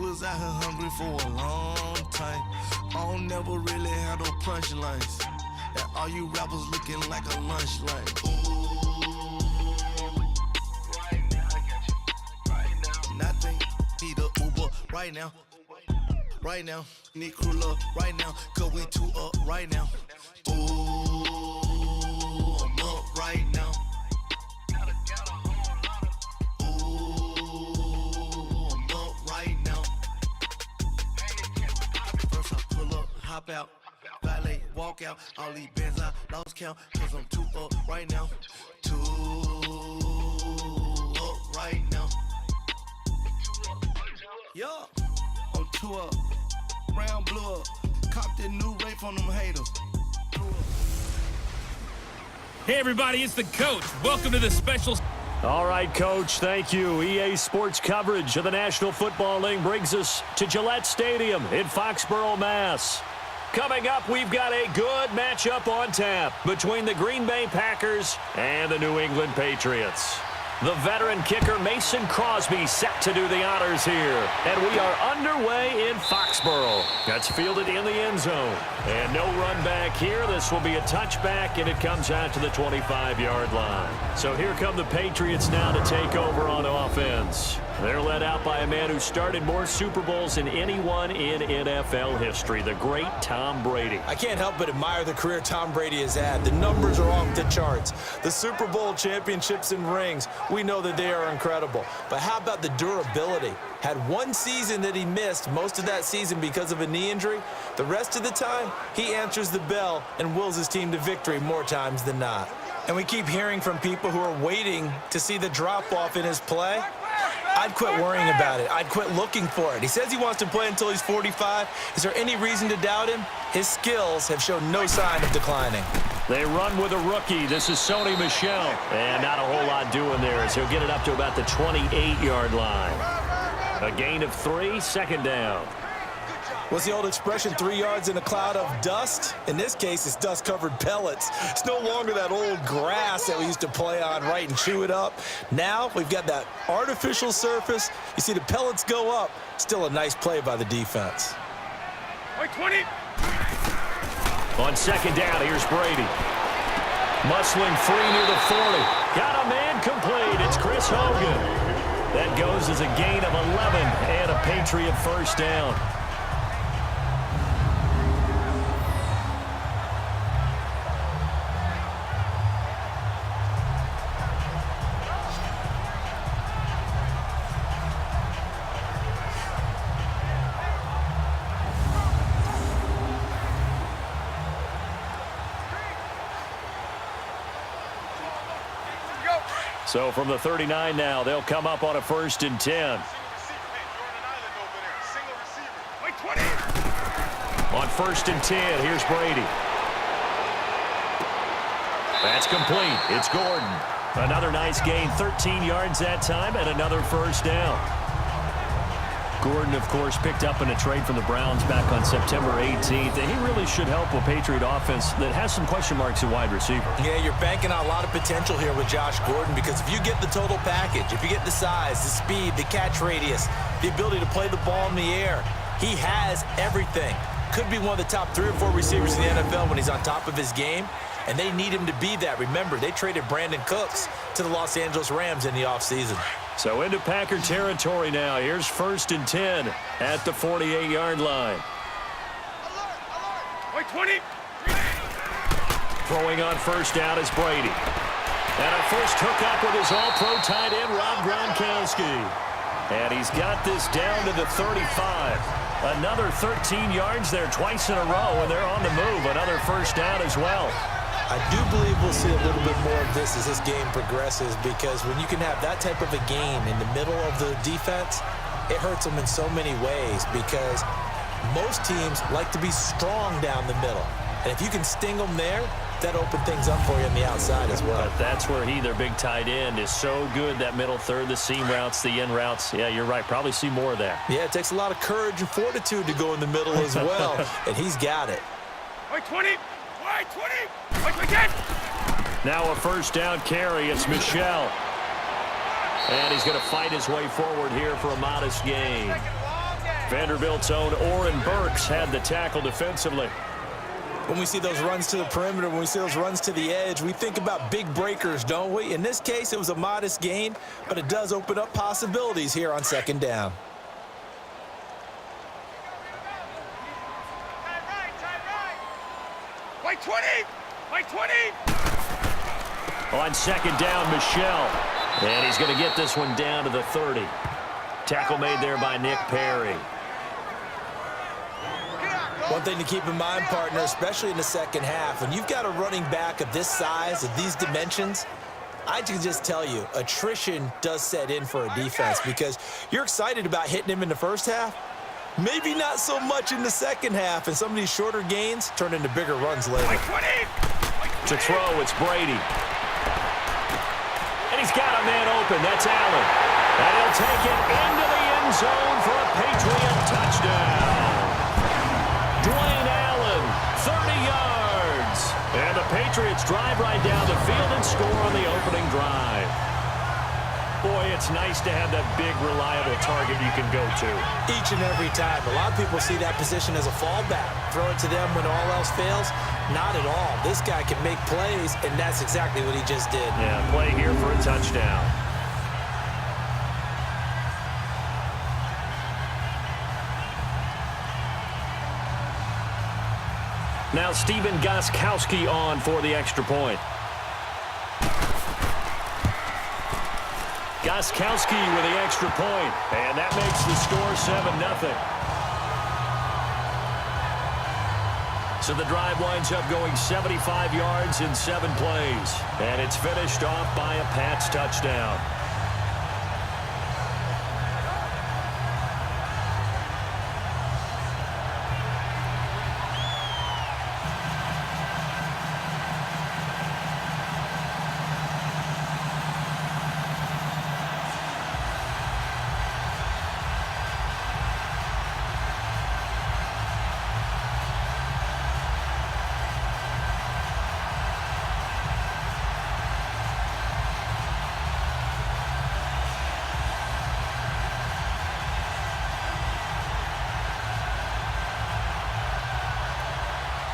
Was out here hungry for a long time. I don't never really have no punchlines. And all you rappers looking like a lunch line. Right now, I got you. Right now. Nothing. Need a Uber right now. Right now. Need crew love right now. Cause we two up right now. Ooh, I'm up right now. Ooh, I'm up right now. First I pull up, hop out. Valet, walk out, all these bands I lost count, cause I'm too up right now. Too up right now. Yeah, I'm too up. Brown blew up. Copped that new Ray from them haters. Hey everybody, it's the coach. Welcome to the special. All right, Coach, thank you. EA Sports coverage of the National Football League brings us to Gillette Stadium in Foxborough, Mass. Coming up, we've got a good matchup on tap between the Green Bay Packers and the New England Patriots. The veteran kicker Mason Crosby set to do the honors here. And we are underway in Foxborough. That's fielded in the end zone. And no run back here. This will be a touchback, and it comes out to the 25-yard line. So here come the Patriots now to take over on offense. They're led out by a man who started more Super Bowls than anyone in NFL history, the great Tom Brady. I can't help but admire the career Tom Brady has had. The numbers are off the charts. The Super Bowl championships and rings, we know that they are incredible. But how about the durability? Had one season that he missed, most of that season because of a knee injury. The rest of the time, he answers the bell and wills his team to victory more times than not. And we keep hearing from people who are waiting to see the drop-off in his play. I'd quit worrying about it. I'd quit looking for it. He says he wants to play until he's 45. Is there any reason to doubt him? His skills have shown no sign of declining. They run with a rookie. This is Sony Michel. And not a whole lot doing there as he'll get it up to about the 28-yard line. A gain of 3, second down. What's the old expression, 3 yards in a cloud of dust? In this case, it's dust-covered pellets. It's no longer that old grass that we used to play on, right, and chew it up. Now we've got that artificial surface. You see the pellets go up. Still a nice play by the defense. 20. On second down, here's Brady. Muscling free near the 40. Got a man complete. It's Chris Hogan. That goes as a gain of 11 and a Patriot first down. So from the 39 now, they'll come up on a 1st and 10. On 1st and 10, here's Brady. That's complete. It's Gordon. Another nice gain, 13 yards that time, and another first down. Gordon, of course, picked up in a trade from the Browns back on September 18th, and he really should help a Patriot offense that has some question marks at wide receiver. Yeah, you're banking on a lot of potential here with Josh Gordon because if you get the total package, if you get the size, the speed, the catch radius, the ability to play the ball in the air, he has everything. Could be one of the top 3 or 4 receivers in the NFL when he's on top of his game, and they need him to be that. Remember, they traded Brandon Cooks to the Los Angeles Rams in the offseason. So into Packer territory now. Here's 1st and 10 at the 48-yard line. 20. Throwing on first down is Brady. And a first hookup with his all-pro tight end, Rob Gronkowski. And he's got this down to the 35. Another 13 yards there twice in a row, and they're on the move. Another first down as well. I do believe we'll see a little bit more of this as this game progresses because when you can have that type of a game in the middle of the defense, it hurts them in so many ways because most teams like to be strong down the middle. And if you can sting them there, that opens things up for you on the outside as well. But that's where their big tight end, is so good, that middle third, the seam routes, the in routes. Yeah, you're right. Probably see more of that. Yeah, it takes a lot of courage and fortitude to go in the middle as well, and he's got it. 20. 20. Again. Now a first down carry. It's Michel. And he's going to fight his way forward here for a modest gain. Vanderbilt's own Oren Burks had the tackle defensively. When we see those runs to the perimeter, when we see those runs to the edge, we think about big breakers, don't we? In this case, it was a modest gain, but it does open up possibilities here on second down. White 20! White 20! On second down, Michel. And he's going to get this one down to the 30. Tackle made there by Nick Perry. One thing to keep in mind, partner, especially in the second half, when you've got a running back of this size, of these dimensions, I can just tell you, attrition does set in for a defense because you're excited about hitting him in the first half. Maybe not so much in the second half, and some of these shorter gains turn into bigger runs later. To throw, it's Brady. And he's got a man open. That's Allen. And he'll take it into the end zone for a Patriot touchdown. Dwayne Allen, 30 yards. And the Patriots drive right down the field and score on the opening drive. Boy, it's nice to have that big, reliable target you can go to. Each and every time. A lot of people see that position as a fallback. Throw it to them when all else fails. Not at all. This guy can make plays, and that's exactly what he just did. Yeah, play here for a touchdown. Now Stephen Gostkowski on for the extra point. Gostkowski with the extra point, and that makes the score 7-0. So the drive winds up going 75 yards in 7 plays, and it's finished off by a Pats touchdown.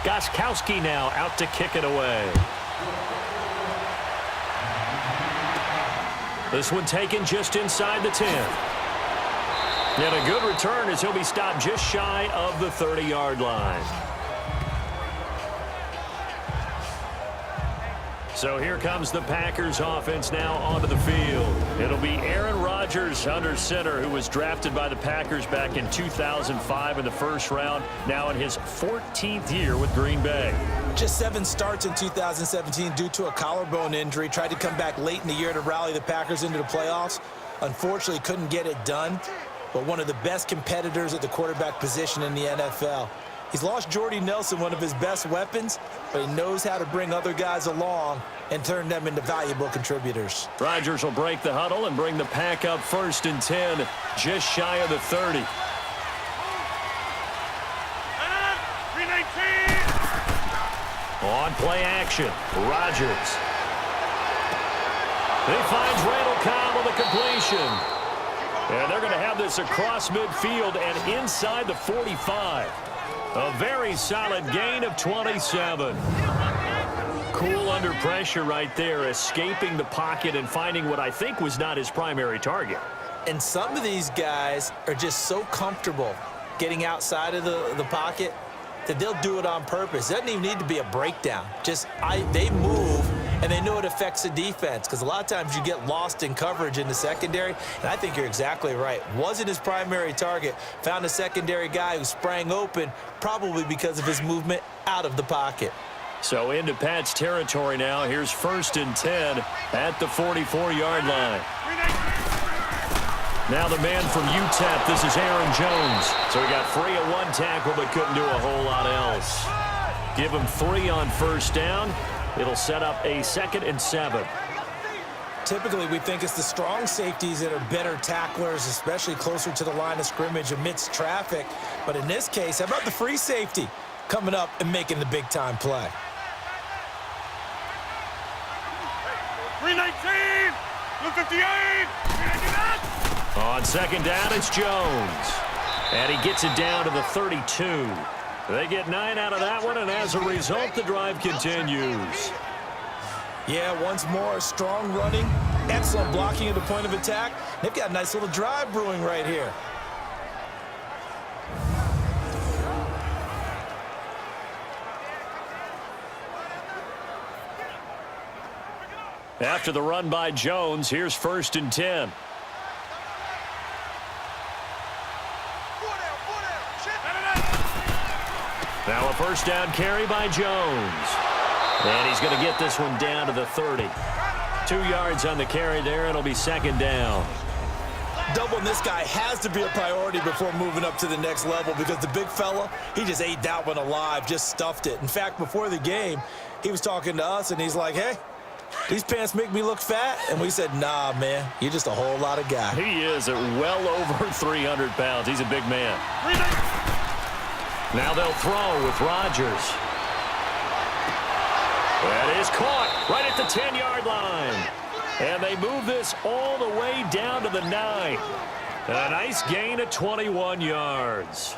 Gostkowski now out to kick it away. This one taken just inside the 10. And a good return as he'll be stopped just shy of the 30-yard line. So here comes the Packers offense now onto the field. It'll be Aaron Rodgers under center, who was drafted by the Packers back in 2005 in the first round, now in his 14th year with Green Bay. Just 7 starts in 2017 due to a collarbone injury. Tried to come back late in the year to rally the Packers into the playoffs. Unfortunately, couldn't get it done, but one of the best competitors at the quarterback position in the NFL. He's lost Jordy Nelson, one of his best weapons, but he knows how to bring other guys along and turn them into valuable contributors. Rodgers will break the huddle and bring the Pack up 1st and 10, just shy of the 30. 319! On play action, Rodgers. He finds Randall Cobb with a completion. And they're going to have this across midfield and inside the 45. A very solid gain of 27. Cool under pressure right there, escaping the pocket and finding what I think was not his primary target. And some of these guys are just so comfortable getting outside of the pocket that they'll do it on purpose. It doesn't even need to be a breakdown. They move, and they know it affects the defense, because a lot of times you get lost in coverage in the secondary, and I think you're exactly right. Wasn't his primary target. Found a secondary guy who sprang open, probably because of his movement out of the pocket. So into Pat's territory now. Here's 1st and 10 at the 44-yard line. Now the man from UTEP, this is Aaron Jones. So he got free of 1 tackle but couldn't do a whole lot else. Give him 3 on 1st down. It'll set up a 2nd and 7. Typically, we think it's the strong safeties that are better tacklers, especially closer to the line of scrimmage amidst traffic. But in this case, how about the free safety coming up and making the big-time play? 319! 258! 399! On 2nd down, it's Jones. And he gets it down to the 32. They get 9 out of that one, and as a result, the drive continues. Yeah, once more, strong running, excellent blocking at the point of attack. They've got a nice little drive brewing right here. After the run by Jones, here's 1st and 10. Now a first down carry by Jones. And he's going to get this one down to the 30. 2 yards on the carry there. It'll be 2nd down. Doubling this guy has to be a priority before moving up to the next level because the big fella, he just ate that one alive, just stuffed it. In fact, before the game, he was talking to us, and he's like, hey, these pants make me look fat. And we said, nah, man, you're just a whole lot of guy. He is at well over 300 pounds. He's a big man. Now they'll throw with Rodgers. That is caught right at the 10-yard line. And they move this all the way down to the 9. A nice gain of 21 yards.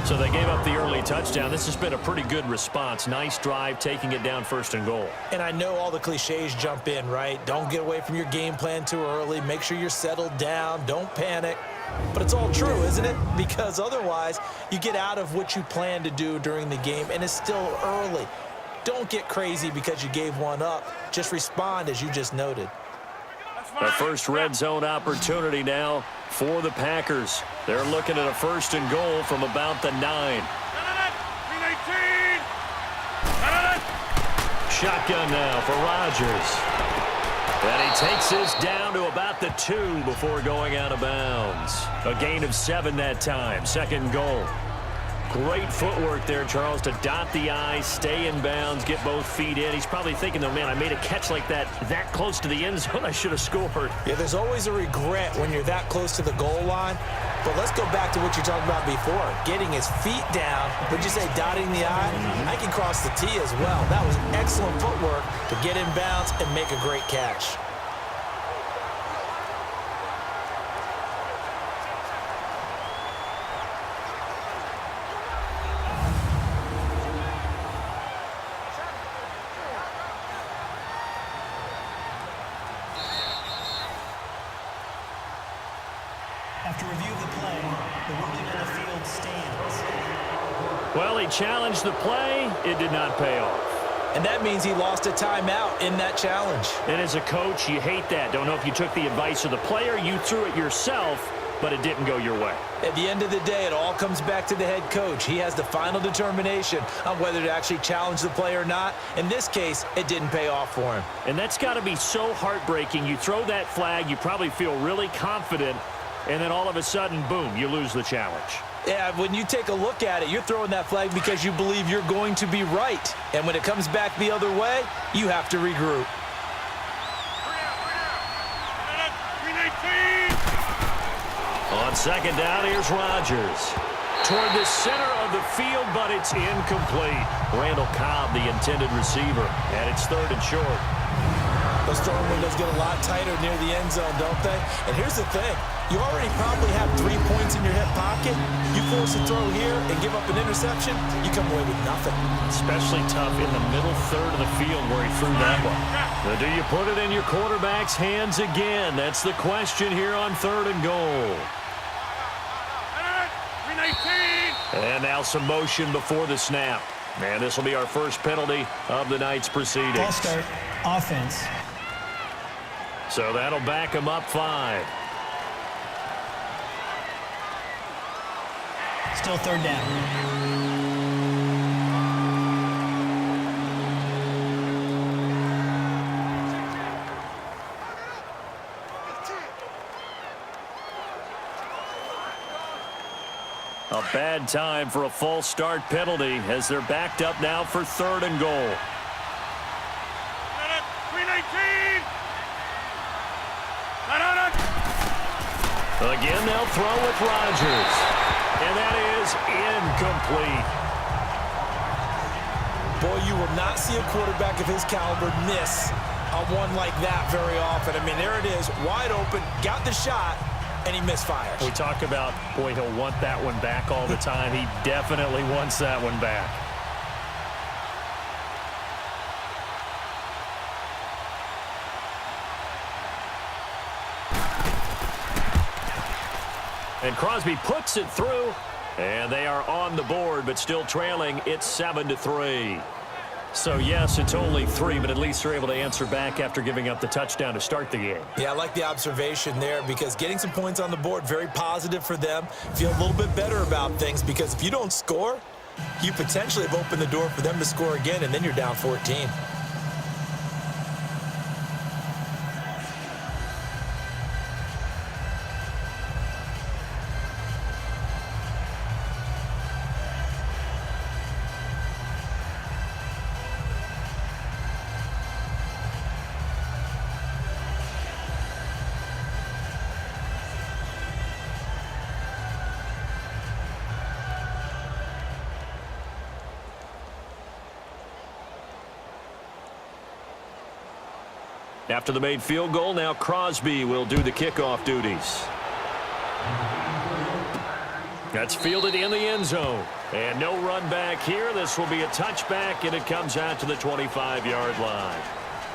So they gave up the early touchdown. This has been a pretty good response. Nice drive, taking it down 1st and goal. And I know all the cliches jump in, right? Don't get away from your game plan too early. Make sure you're settled down. Don't panic. But it's all true, isn't it? Because otherwise, you get out of what you plan to do during the game, and it's still early. Don't get crazy because you gave one up. Just respond as you just noted. The first red zone opportunity now for the Packers. They're looking at a 1st and goal from about the 9. Shotgun now for Rodgers. And he takes this down to about the 2 before going out of bounds. A gain of 7 that time. 2nd goal. Great footwork there, Charles, to dot the I, stay in bounds, get both feet in. He's probably thinking, though, man, I made a catch like that close to the end zone. I should have scored. Yeah, there's always a regret when you're that close to the goal line. But let's go back to what you talked about before. Getting his feet down. Would you say dotting the I? I can cross the T as well. That was excellent footwork to get in bounds and make a great catch. After review of the play, the ruling on the field stands. Well, he challenged the play. It did not pay off. And that means he lost a timeout in that challenge. And as a coach, you hate that. Don't know if you took the advice of the player, you threw it yourself, but it didn't go your way. At the end of the day, it all comes back to the head coach. He has the final determination on whether to actually challenge the play or not. In this case, it didn't pay off for him. And that's got to be so heartbreaking. You throw that flag, you probably feel really confident, and then all of a sudden, boom, you lose the challenge. Yeah, when you take a look at it, you're throwing that flag because you believe you're going to be right. And when it comes back the other way, you have to regroup. On 2nd down, here's Rodgers. Toward the center of the field, but it's incomplete. Randall Cobb, the intended receiver, and it's 3rd and short. Those throwing windows get a lot tighter near the end zone, don't they? And here's the thing. You already probably have 3 points in your hip pocket. You force a throw here and give up an interception, you come away with nothing. Especially tough in the middle third of the field where he threw that one. Now, do you put it in your quarterback's hands again? That's the question here on 3rd and goal. And now some motion before the snap. And this will be our first penalty of the night's proceedings. Ball start, offense. So that'll back them up 5. Still 3rd down. A bad time for a false start penalty as they're backed up now for 3rd and goal. Again, they'll throw with Rodgers. And that is incomplete. Boy, you will not see a quarterback of his caliber miss on one like that very often. I mean, there it is, wide open, got the shot, and he misfires. We talk about, boy, he'll want that one back all the time. He definitely wants that one back. And Crosby puts it through, and they are on the board, but still trailing. It's 7-3. So, yes, it's only 3, but at least they're able to answer back after giving up the touchdown to start the game. Yeah, I like the observation there because getting some points on the board, very positive for them. Feel a little bit better about things because if you don't score, you potentially have opened the door for them to score again, and then you're down 14. After the made field goal, now Crosby will do the kickoff duties. That's fielded in the end zone. And no run back here. This will be a touchback, and it comes out to the 25-yard line.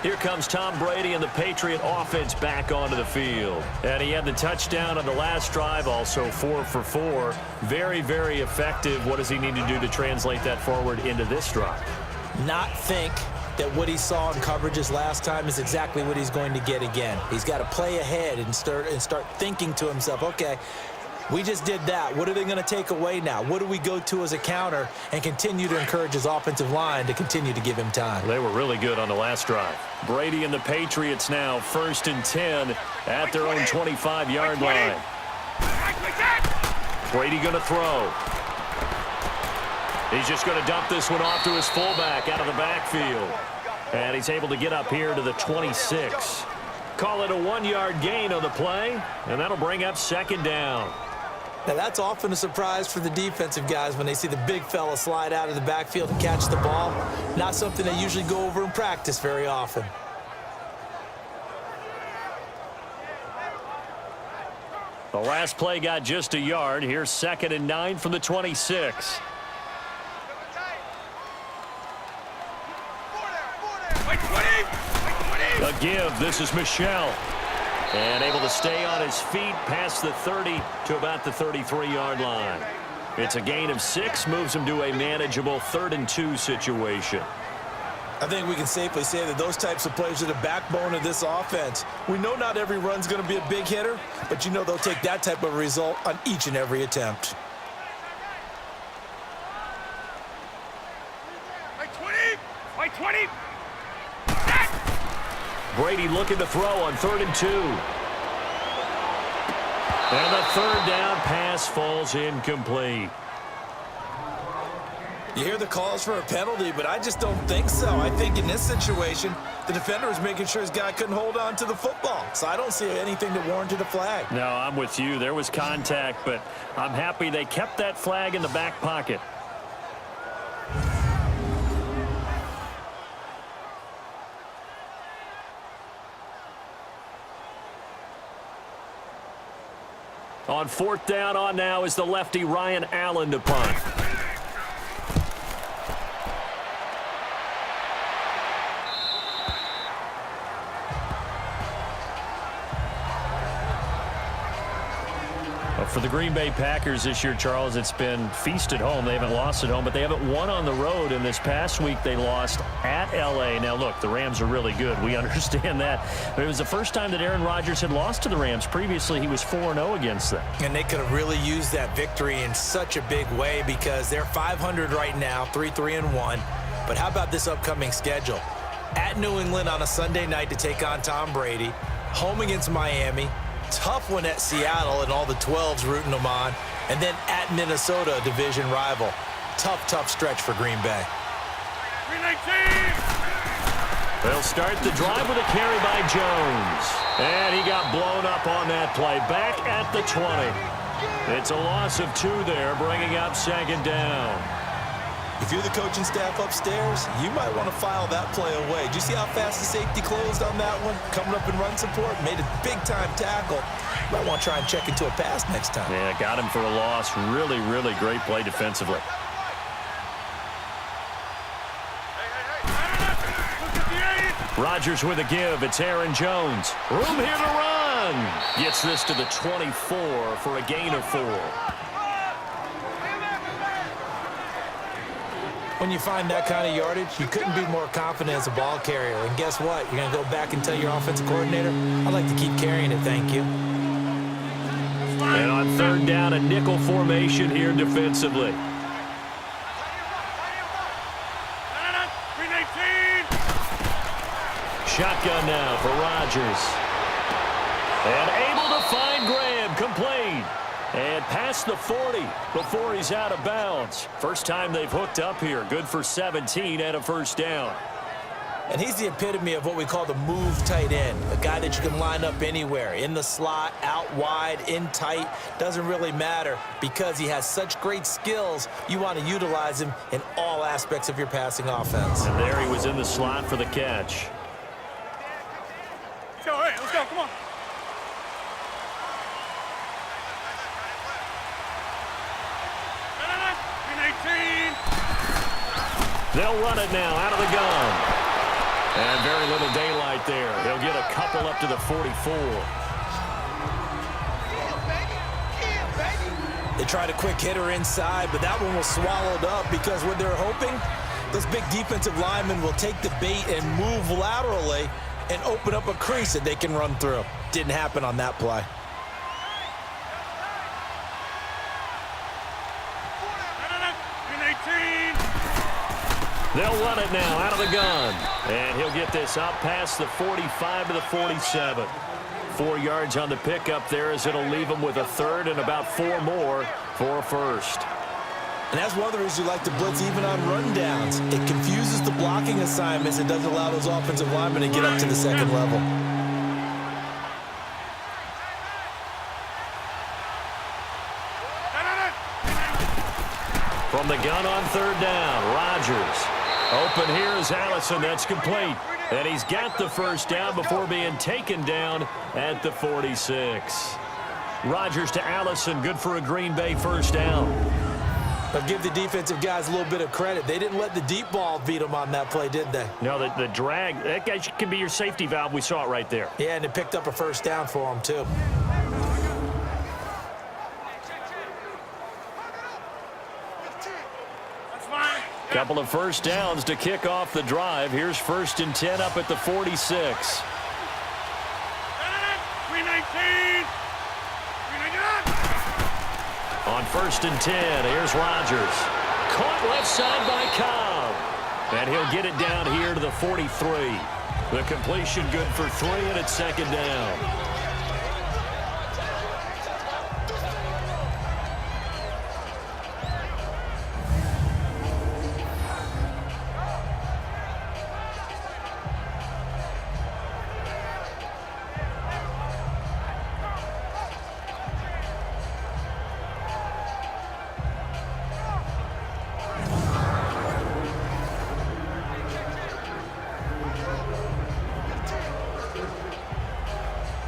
Here comes Tom Brady and the Patriot offense back onto the field. And he had the touchdown on the last drive, also 4 for 4. Very, very effective. What does he need to do to translate that forward into this drive? Not think that what he saw in coverages last time is exactly what he's going to get again. He's got to play ahead and start thinking to himself, okay, we just did that. What are they going to take away now? What do we go to as a counter? And continue to encourage his offensive line to continue to give him time. They were really good on the last drive. Brady and the Patriots now 1st and 10 at their own 25-yard line. Brady going to throw. He's just going to dump this one off to his fullback out of the backfield. And he's able to get up here to the 26. Call it a 1-yard gain on the play, and that'll bring up 2nd down. Now, that's often a surprise for the defensive guys when they see the big fella slide out of the backfield and catch the ball. Not something they usually go over in practice very often. The last play got just a yard. Here's 2nd and 9 from the 26. A give. This is Michel. And able to stay on his feet past the 30 to about the 33-yard line. It's a gain of 6. Moves him to a manageable 3rd and 2 situation. I think we can safely say that those types of plays are the backbone of this offense. We know not every run's going to be a big hitter, but you know they'll take that type of result on each and every attempt. By 20. Brady looking to throw on 3rd and 2. And the 3rd down pass falls incomplete. You hear the calls for a penalty, but I just don't think so. I think in this situation, the defender was making sure his guy couldn't hold on to the football. So I don't see anything that warranted a flag. No, I'm with you. There was contact, but I'm happy they kept that flag in the back pocket. On 4th down on now is the lefty Ryan Allen to punt. For the Green Bay Packers this year, Charles, it's been feast at home. They haven't lost at home, but they haven't won on the road. And this past week, they lost at L.A. Now, look, the Rams are really good. We understand that. But it was the first time that Aaron Rodgers had lost to the Rams. Previously, he was 4-0 against them. And they could have really used that victory in such a big way because they're 500 right now, 3-3-1. But how about this upcoming schedule? At New England on a Sunday night to take on Tom Brady. Home against Miami. Tough one at Seattle and all the 12s rooting them on. And then at Minnesota, a division rival. Tough stretch for Green Bay. 319. They'll start the drive with a carry by Jones. And he got blown up on that play. Back at the 20. It's a loss of 2 there, bringing up 2nd down. If you're the coaching staff upstairs, you might want to file that play away. Did you see how fast the safety closed on that one? Coming up in run support, made a big-time tackle. Might want to try and check into a pass next time. Yeah, got him for a loss. Really, really great play defensively. Rodgers with a give. It's Aaron Jones. Room here to run. Gets this to the 24 for a gain of 4. When you find that kind of yardage, you couldn't be more confident as a ball carrier. And guess what? You're going to go back and tell your offensive coordinator, I'd like to keep carrying it, thank you. And on third down, a nickel formation here defensively. Shotgun now for Rodgers. And able to find Graham, complete. And past the 40 before he's out of bounds. First time they've hooked up here. Good for 17 and a first down. And he's the epitome of what we call the move tight end. A guy that you can line up anywhere. In the slot, out wide, in tight. Doesn't really matter because he has such great skills. You want to utilize him in all aspects of your passing offense. And there he was in the slot for the catch. Let's go, all right, let's go, come on. They'll run it now out of the gun. And very little daylight there. He'll get a couple up to the 44. They tried a quick hitter inside, but that one was swallowed up because what they're hoping, those big defensive linemen will take the bait and move laterally and open up a crease that they can run through. Didn't happen on that play. They'll run it now out of the gun. And he'll get this up past the 45 to the 47. 4 yards on the pickup there as it'll leave him with a third and about 4 more for a first. And that's one of the reasons you like to blitz even on rundowns. It confuses the blocking assignments. It doesn't allow those offensive linemen to get up to the second level. From the gun on third down, Rodgers. Open here is Allison. That's complete. And he's got the first down before being taken down at the 46. Rodgers to Allison. Good for a Green Bay first down. I'll give the defensive guys a little bit of credit. They didn't let the deep ball beat them on that play, did they? No, the drag, that guy can be your safety valve. We saw it right there. Yeah, and it picked up a first down for them, too. Couple of first downs to kick off the drive. Here's 1st and 10 up at the 46. On 1st and 10, here's Rodgers. Caught left side by Cobb. And he'll get it down here to the 43. The completion good for 3, and it's 2nd down.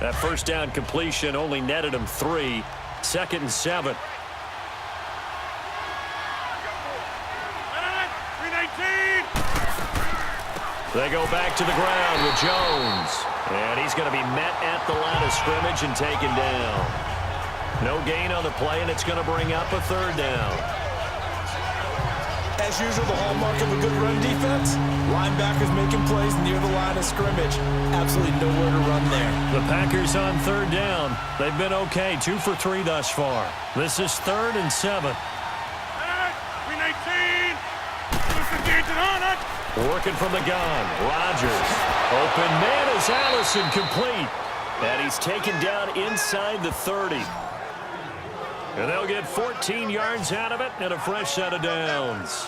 That first down completion only netted him 3. 2nd and 7. They go back to the ground with Jones. And he's going to be met at the line of scrimmage and taken down. No gain on the play, and it's going to bring up a 3rd down. As usual, the hallmark of a good run defense, linebackers making plays near the line of scrimmage. Absolutely nowhere to run there. The Packers on 3rd down. They've been okay, 2 for 3 thus far. This is 3rd and 7. Working from the gun, Rodgers. Open man is Allison, complete. And he's taken down inside the 30. And they'll get 14 yards out of it and a fresh set of downs.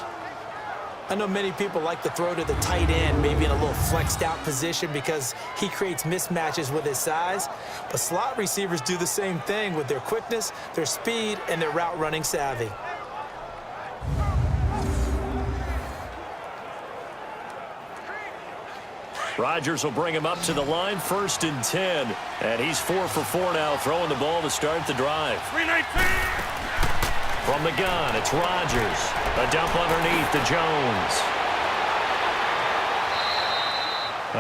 I know many people like to throw to the tight end, maybe in a little flexed out position because he creates mismatches with his size. But slot receivers do the same thing with their quickness, their speed, and their route running savvy. Rodgers will bring him up to the line, 1st and 10. And he's 4 for 4 now, throwing the ball to start the drive. 319. From the gun, it's Rodgers. A dump underneath to Jones.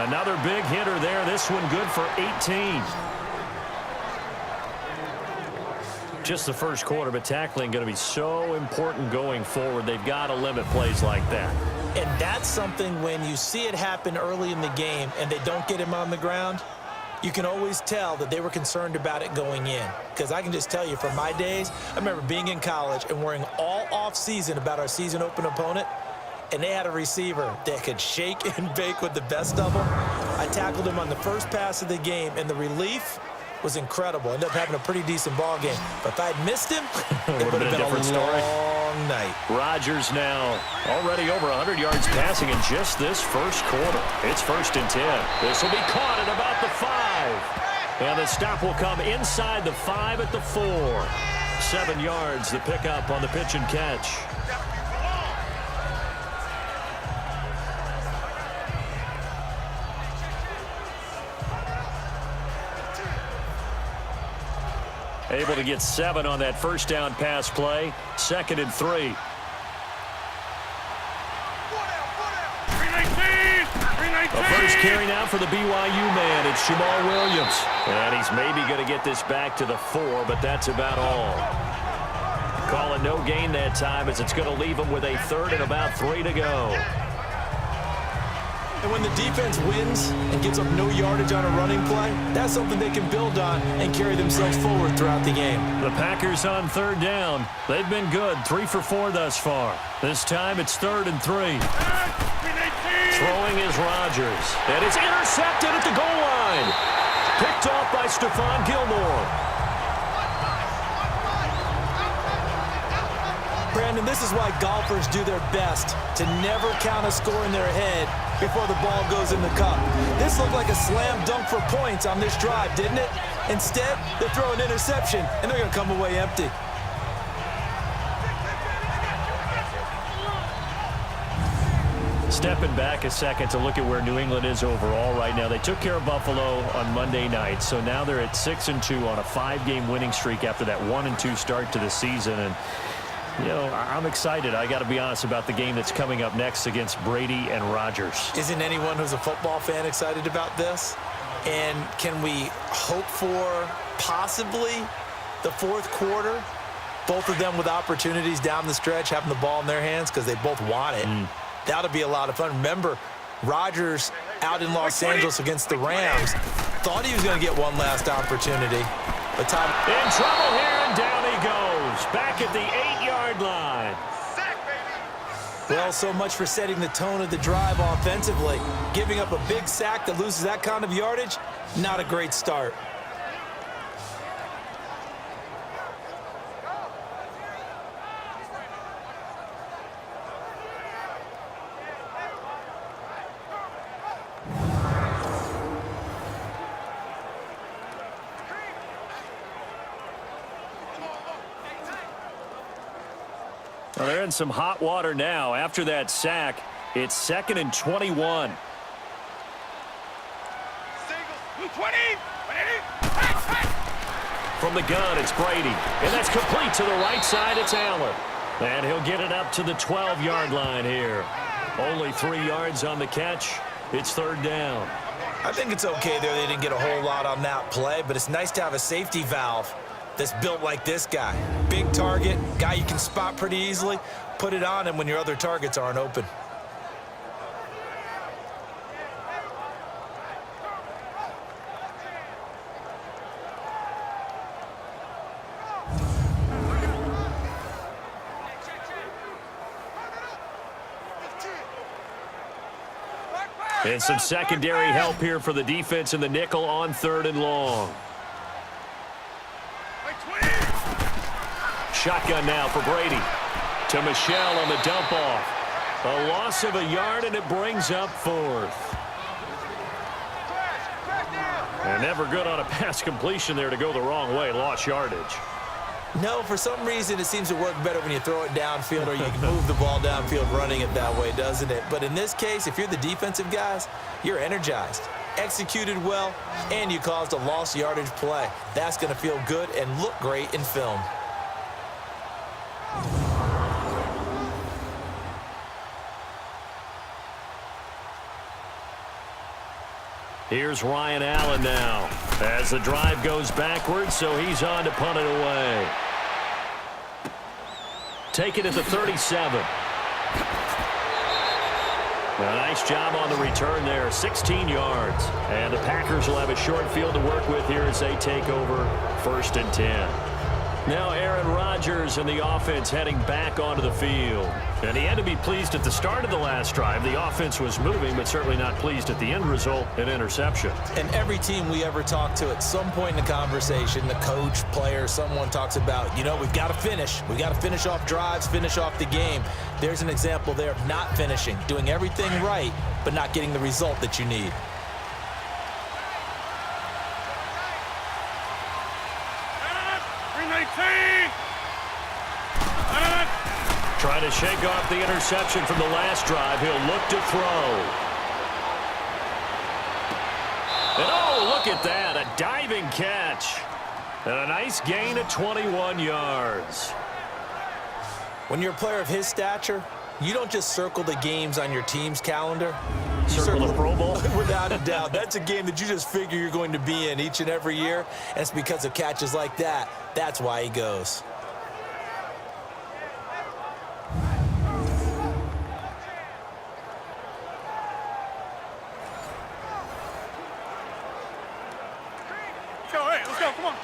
Another big hitter there. This one good for 18. Just the first quarter, but tackling going to be so important going forward. They've got to limit plays like that. And that's something when you see it happen early in the game and they don't get him on the ground, you can always tell that they were concerned about it going in. Because I can just tell you from my days, I remember being in college and worrying all off-season about our season open opponent, and they had a receiver that could shake and bake with the best of them. I tackled him on the first pass of the game, and the relief was incredible. Ended up having a pretty decent ball game. But if I had missed him, it would have been a long night. Rodgers now already over 100 yards passing in just this first quarter. It's 1st and 10. This will be caught at about the 5. And the stop will come inside the 5 at the 4. 7 yards, the pickup on the pitch and catch. Able to get 7 on that first down pass play. 2nd and 3. 319. The first carry now for the BYU man. It's Jamal Williams. And he's maybe going to get this back to the 4, but that's about all. Calling no gain that time as it's going to leave him with a 3rd and about 3 to go. And when the defense wins and gives up no yardage on a running play, that's something they can build on and carry themselves forward throughout the game. The Packers on 3rd down. They've been good, 3 for 4 thus far. This time it's 3rd and 3. Throwing is Rodgers. And it's intercepted at the goal line. Picked off by Stephon Gilmore. Brandon, this is why golfers do their best to never count a score in their head before the ball goes in the cup. This looked like a slam dunk for points on this drive, didn't it? Instead, they throw an interception, and they're going to come away empty. Stepping back a second to look at where New England is overall right now. They took care of Buffalo on Monday night, so now they're at 6-2 on a 5-game winning streak after that 1-2 start to the season. And you know, I'm excited. I got to be honest about the game that's coming up next against Brady and Rodgers. Isn't anyone who's a football fan excited about this? And can we hope for possibly the 4th quarter? Both of them with opportunities down the stretch, having the ball in their hands because they both want it. That'll be a lot of fun. Remember, Rodgers out in Los Angeles against the Rams thought he was going to get one last opportunity. But time in trouble here, and down he goes. Back at the 8-yard line. Well, so much for setting the tone of the drive offensively. Giving up a big sack that loses that kind of yardage, not a great start. Well, they're in some hot water now. After that sack, it's 2nd and 21. 20. From the gun, it's Brady. And that's complete to the right side. It's Allen. And he'll get it up to the 12-yard line here. Only 3 yards on the catch. It's 3rd down. I think it's okay there. They didn't get a whole lot on that play, but it's nice to have a safety valve that's built like this guy. Big target, guy you can spot pretty easily. Put it on him when your other targets aren't open. And some secondary help here for the defense in the nickel on 3rd and long. Shotgun now for Brady. To Michelle on the dump off. A loss of a yard, and it brings up 4th. And never good on a pass completion there to go the wrong way. Lost yardage. No, for some reason it seems to work better when you throw it downfield or you can move the ball downfield running it that way, doesn't it? But in this case, if you're the defensive guys, you're energized, executed well, and you caused a lost yardage play. That's going to feel good and look great in film. Here's Ryan Allen now as the drive goes backwards, so he's on to punt it away. Take it at the 37. A nice job on the return there, 16 yards. And the Packers will have a short field to work with here as they take over 1st and 10. Now Aaron Rodgers and the offense heading back onto the field. And he had to be pleased at the start of the last drive. The offense was moving, but certainly not pleased at the end result, an interception. And every team we ever talk to at some point in the conversation, the coach, player, someone talks about, you know, we've got to finish. We've got to finish off drives, finish off the game. There's an example there of not finishing, doing everything right, but not getting the result that you need. Trying to shake off the interception from the last drive. He'll look to throw. And oh, look at that. A diving catch. And a nice gain of 21 yards. When you're a player of his stature, you don't just circle the games on your team's calendar. You Circle the Pro Bowl? Without a doubt. That's a game that you just figure you're going to be in each and every year. And it's because of catches like that. That's why he goes. Let's go, come on.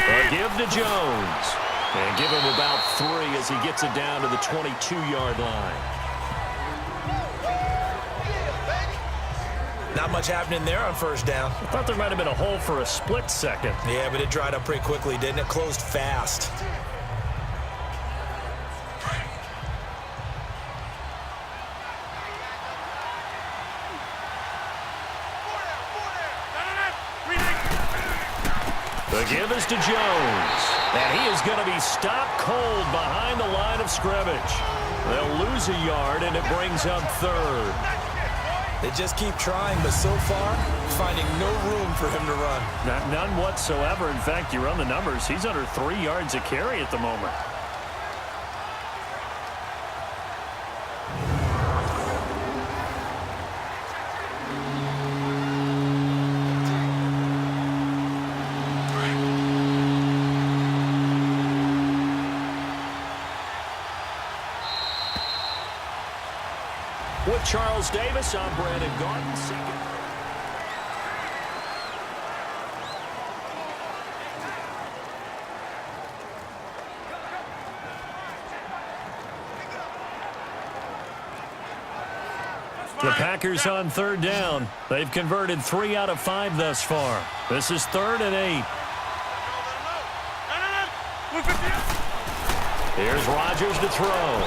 A give to Jones. And give him about 3 as he gets it down to the 22-yard line. Not much happening there on 1st down. I thought there might have been a hole for a split second. Yeah, but it dried up pretty quickly, didn't it? Closed fast. The give is to Jones. And he is going to be stopped cold behind the line of scrimmage. They'll lose a yard, and it brings up 3rd. They just keep trying, but so far, finding no room for him to run. None whatsoever. In fact, you run the numbers. He's under 3 yards a carry at the moment. With Charles Davis, I'm Brandon Garden. Second. The Packers on 3rd down. They've converted 3 out of 5 thus far. This is 3rd and 8. Here's Rodgers to throw.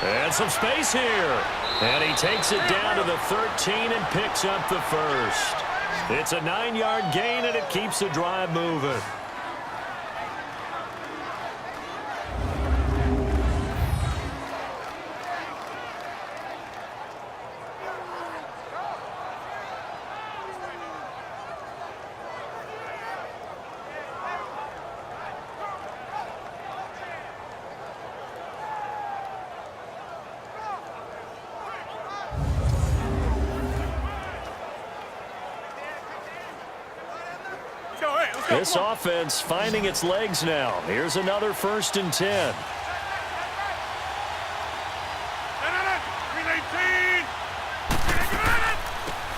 And some space here. And he takes it down to the 13 and picks up the 1st. It's a 9-yard gain, and it keeps the drive moving. This offense finding its legs now. Here's another 1st and 10.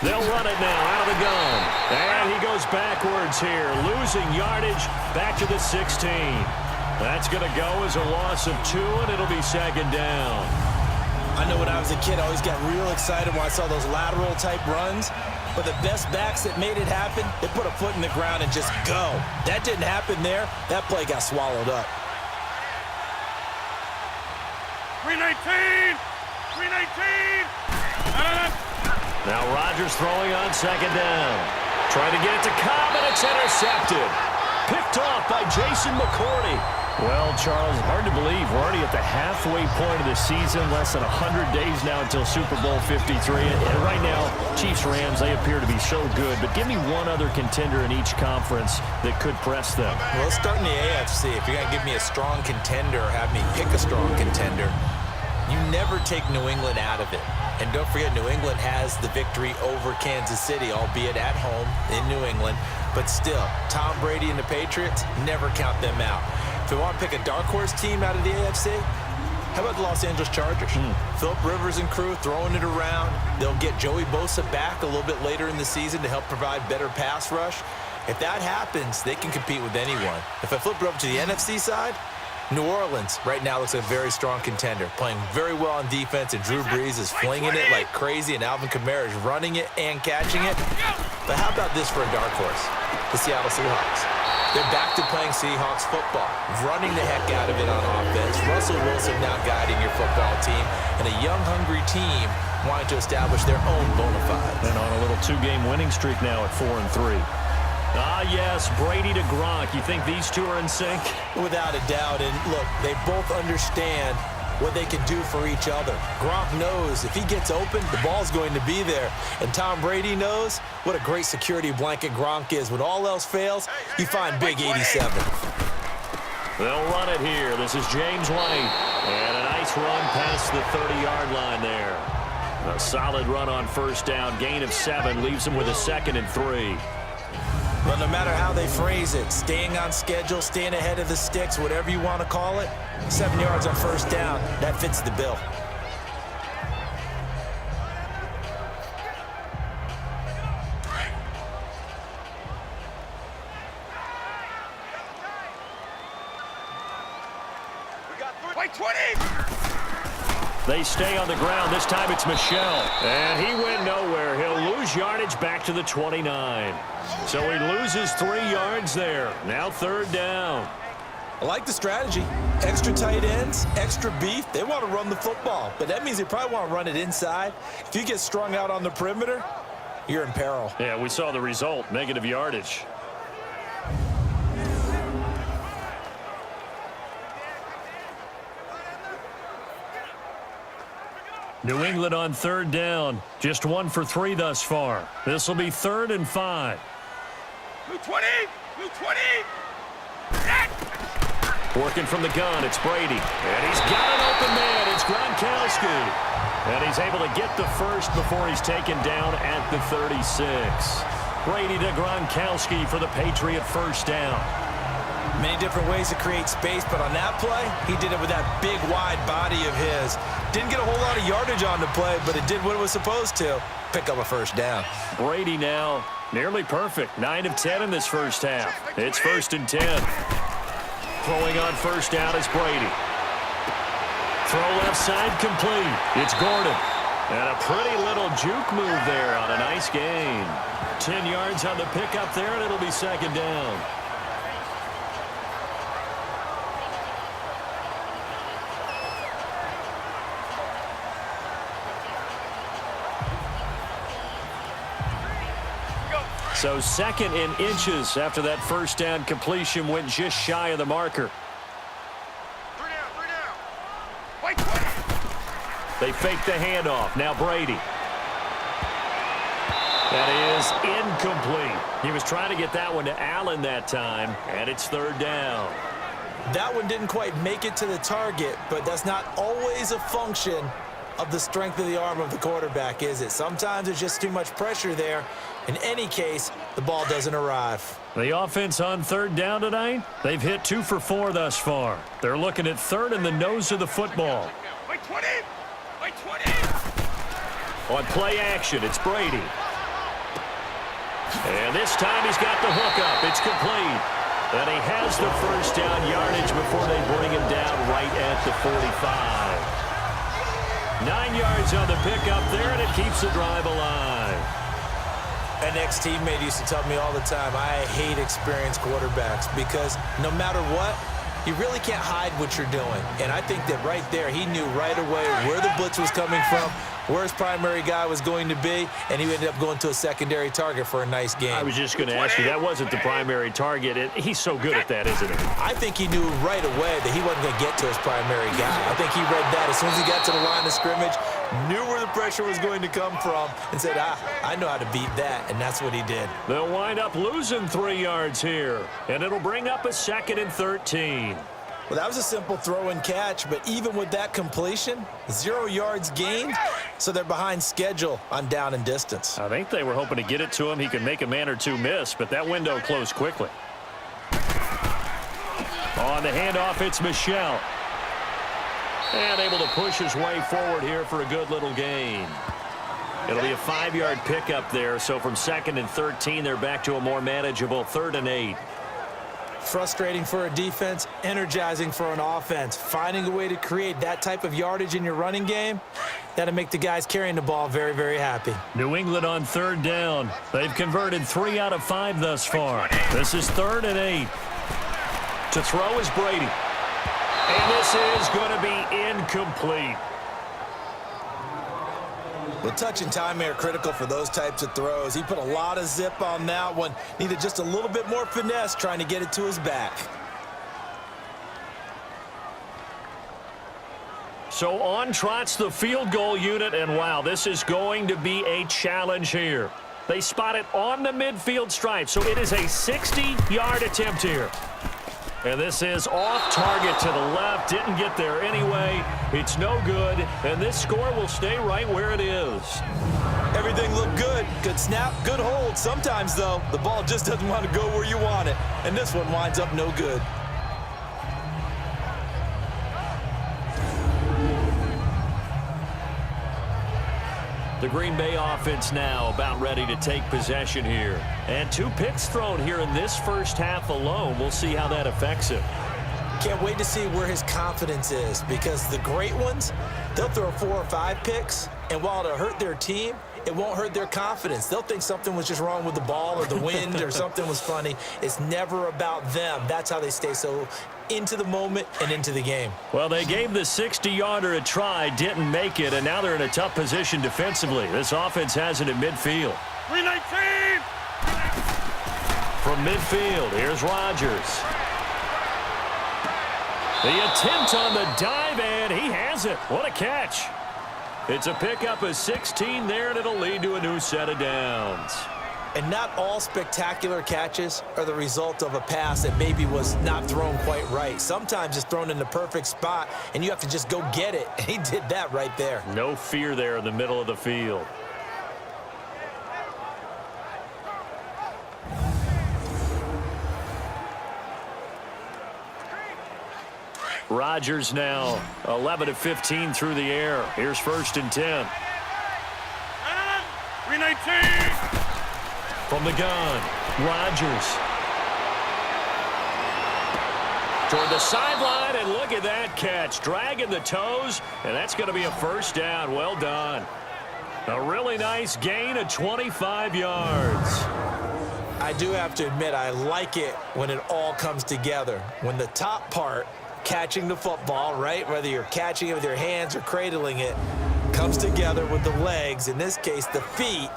They'll run it now out of the gun. And he goes backwards here, losing yardage back to the 16. That's going to go as a loss of 2, and it'll be 2nd down. I know when I was a kid, I always got real excited when I saw those lateral-type runs. But the best backs that made it happen, they put a foot in the ground and just go. That didn't happen there. That play got swallowed up. 319! 319! Now Rodgers throwing on second down. Trying to get it to Cobb, and it's intercepted. Picked off by Jason McCourty. Well, Charles, hard to believe we're already at the halfway point of the season, less than 100 days now until Super Bowl 53. And right now, Chiefs-Rams, they appear to be so good. But give me one other contender in each conference that could press them. Well, let's start in the AFC. If you're going to give me a strong contender or have me pick a strong contender, you never take New England out of it. And don't forget, New England has the victory over Kansas City, albeit at home in New England. But still, Tom Brady and the Patriots, never count them out. If you want to pick a dark horse team out of the AFC, how about the Los Angeles Chargers? Philip Rivers and crew throwing it around. They'll get Joey Bosa back a little bit later in the season to help provide better pass rush. If that happens, they can compete with anyone. If I flip it over to the NFC side, New Orleans right now looks like a very strong contender, playing very well on defense, and Drew Brees is flinging it like crazy, and Alvin Kamara is running it and catching it. But how about this for a dark horse? The Seattle Seahawks. They're back to playing Seahawks football, running the heck out of it on offense. Russell Wilson now guiding your football team, and a young, hungry team wanting to establish their own bona fides. And on a little two-game winning streak now at 4-3. Ah, yes, Brady to Gronk. You think these two are in sync? Without a doubt. And look, they both understand what they can do for each other. Gronk knows if he gets open, the ball's going to be there. And Tom Brady knows what a great security blanket Gronk is. When all else fails, you find Big 87. They'll run it here. This is James White. And a nice run past the 30-yard line there. A solid run on first down. Gain of 7 leaves him with a 2nd and 3. But no matter how they phrase it, staying on schedule, staying ahead of the sticks, whatever you want to call it, 7 yards on first down, that fits the bill. Play 20! They stay on the ground. This time it's Michel. And he went nowhere. He'll lose yardage back to the 29. So he loses 3 yards there. Now 3rd down. I like the strategy. Extra tight ends, extra beef. They want to run the football, but that means they probably want to run it inside. If you get strung out on the perimeter, you're in peril. Yeah, we saw the result. Negative yardage. New England on 3rd down. Just 1 for 3 thus far. This will be 3rd and 5. Blue 20! Blue 20! Working from the gun, it's Brady. And he's got an open man. It's Gronkowski. And he's able to get the first before he's taken down at the 36. Brady to Gronkowski for the Patriot first down. Many different ways to create space, but on that play, he did it with that big, wide body of his. Didn't get a whole lot of yardage on the play, but it did what it was supposed to. Pick up a first down. Brady now nearly perfect. 9 of 10 in this first half. It's 1st and 10. Throwing on first down is Brady. Throw left side complete. It's Gordon. And a pretty little juke move there on a nice gain. 10 yards on the pickup there, and it'll be 2nd down. So 2nd in inches after that first down completion went just shy of the marker. 3 down. Play 20! They fake the handoff. Now Brady. That is incomplete. He was trying to get that one to Allen that time, and it's 3rd down. That one didn't quite make it to the target, but that's not always a function of the strength of the arm of the quarterback, is it? Sometimes there's just too much pressure there. In any case, the ball doesn't arrive. The offense on 3rd down tonight, they've hit 2 for 4 thus far. They're looking at 3rd in the nose of the football. Play 20! Play 20! On play action, it's Brady. And this time he's got the hook up. It's complete. And he has the first down yardage before they bring him down right at the 45. 9 yards on the pickup there, and it keeps the drive alive. An ex-teammate used to tell me all the time, I hate experienced quarterbacks because no matter what, you really can't hide what you're doing. And I think that right there, he knew right away where the blitz was coming from, where his primary guy was going to be, and he ended up going to a secondary target for a nice game. I was just going to ask you, that wasn't the primary target. He's so good at that, isn't he? I think he knew right away that he wasn't going to get to his primary guy. I think he read that as soon as he got to the line of scrimmage, knew where the pressure was going to come from, and said, I know how to beat that, and that's what he did. They'll wind up losing 3 yards here, and it'll bring up a 2nd and 13. Well, that was a simple throw and catch, but even with that completion, 0 yards gained, so they're behind schedule on down and distance. I think they were hoping to get it to him. He could make a man or two miss, but that window closed quickly. On the handoff, it's Michel. And able to push his way forward here for a good little gain. It'll be a 5-yard pickup there, so from 2nd and 13, they're back to a more manageable 3rd and 8. Frustrating for a defense, energizing for an offense. Finding a way to create that type of yardage in your running game, that'll make the guys carrying the ball very, very happy. New England on 3rd down. They've converted 3 out of 5 thus far. This is 3rd and 8. To throw is Brady. And this is going to be incomplete. Well, touch and timing are critical for those types of throws. He put a lot of zip on that one. Needed just a little bit more finesse trying to get it to his back. So on trots the field goal unit, and wow, this is going to be a challenge here. They spot it on the midfield stripe, so it is a 60-yard attempt here. And this is off target to the left. Didn't get there anyway. It's no good. And this score will stay right where it is. Everything looked good. Good snap, good hold. Sometimes, though, the ball just doesn't want to go where you want it. And this one winds up no good. The Green Bay offense now about ready to take possession here. And 2 picks thrown here in this first half alone. We'll see how that affects him. Can't wait to see where his confidence is, because the great ones, they'll throw 4 or 5 picks, and while it'll hurt their team, it won't hurt their confidence. They'll think something was just wrong with the ball or the wind or something was funny. It's never about them. That's how they stay so into the moment and into the game. Well, they gave the 60-yarder a try, didn't make it, and now they're in a tough position defensively. This offense has it at midfield. 319! From midfield, here's Rodgers. The attempt on the dive, and he has it. What a catch. It's a pickup of 16 there, and it'll lead to a new set of downs. And not all spectacular catches are the result of a pass that maybe was not thrown quite right. Sometimes it's thrown in the perfect spot, and you have to just go get it. And he did that right there. No fear there in the middle of the field. Rodgers now 11 of 15 through the air. Here's 1st and 10. 319! From the gun, Rodgers. Toward the sideline, and look at that catch. Dragging the toes, and that's going to be a 1st down. Well done. A really nice gain of 25 yards. I do have to admit, I like it when it all comes together. When the top part, catching the football, right, whether you're catching it with your hands or cradling it, comes together with the legs, in this case the feet,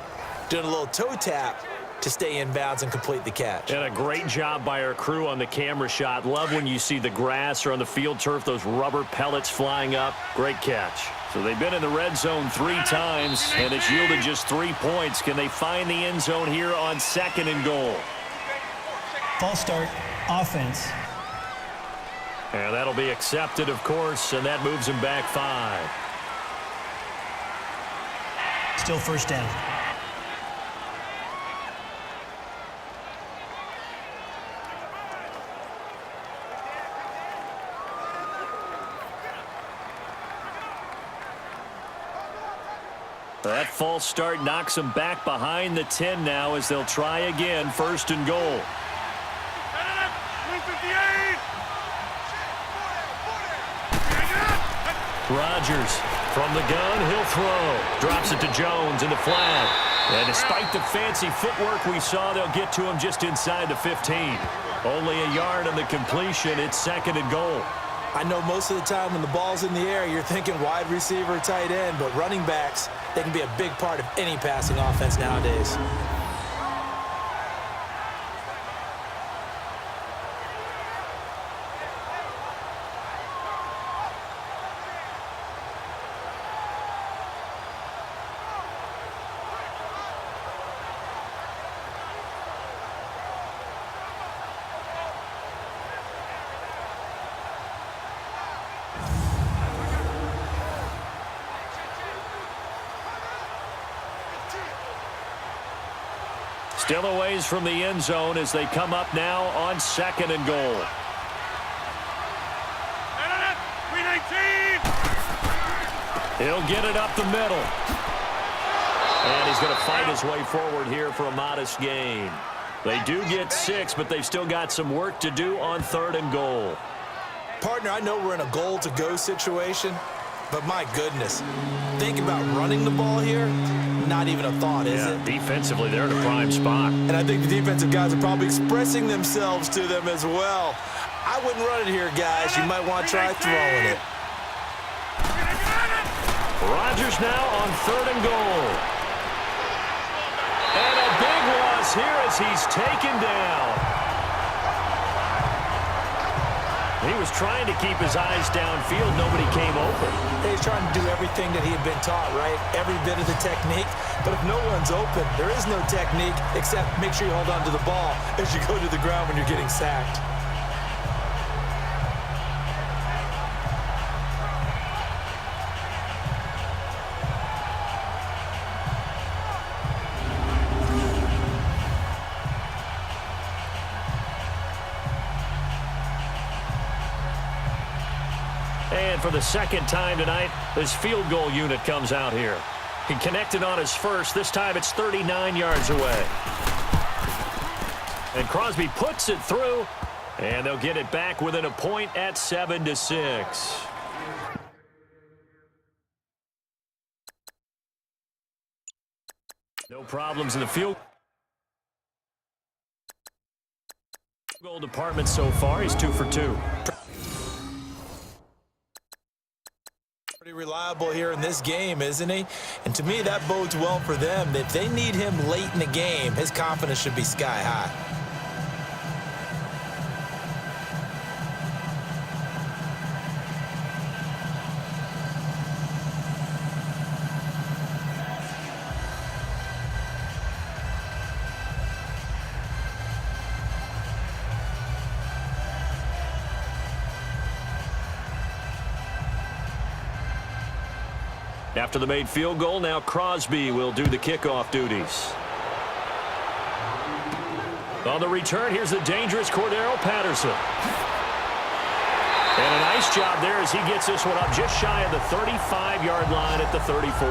doing a little toe tap to stay in bounds and complete the catch. And a great job by our crew on the camera shot. Love when you see the grass or on the field turf, those rubber pellets flying up. Great catch. So they've been in the red zone 3 times, and it's yielded just 3 points. Can they find the end zone here on 2nd and goal? False start, offense. And that'll be accepted, of course, and that moves him back 5. Still 1st down. That false start knocks them back behind the 10 now as they'll try again, 1st and goal. 158! Rodgers from the gun, he'll throw. Drops it to Jones in the flat. And despite the fancy footwork we saw, they'll get to him just inside the 15. Only a yard on the completion. It's 2nd and goal. I know most of the time when the ball's in the air, you're thinking wide receiver, tight end, but running backs, they can be a big part of any passing offense nowadays. Still a ways from the end zone as they come up now on 2nd and goal. He'll get it up the middle. And he's going to fight his way forward here for a modest gain. They do get 6, but they've still got some work to do on 3rd and goal. Partner, I know we're in a goal-to-go situation, but my goodness, think about running the ball here. Not even a thought, is it? Defensively, they're in a prime spot. And I think the defensive guys are probably expressing themselves to them as well. I wouldn't run it here, guys. You might want to try throwing it. Rodgers now on 3rd and goal. And a big loss here as he's taken down. He was trying to keep his eyes downfield. Nobody came open. He's trying to do everything that he had been taught, right? Every bit of the technique. But if no one's open, there is no technique except make sure you hold on to the ball as you go to the ground when you're getting sacked. And for the second time tonight, this field goal unit comes out here. He connected on his first. This time it's 39 yards away. And Crosby puts it through, and they'll get it back within a point at 7-6. No problems in the field goal department so far. He's 2 for 2. Pretty reliable here in this game, isn't he? And to me, that bodes well for them. If they need him late in the game, his confidence should be sky high. After the made field goal, now Crosby will do the kickoff duties. On the return, here's the dangerous Cordero Patterson. And a nice job there as he gets this one up just shy of the 35-yard line at the 34.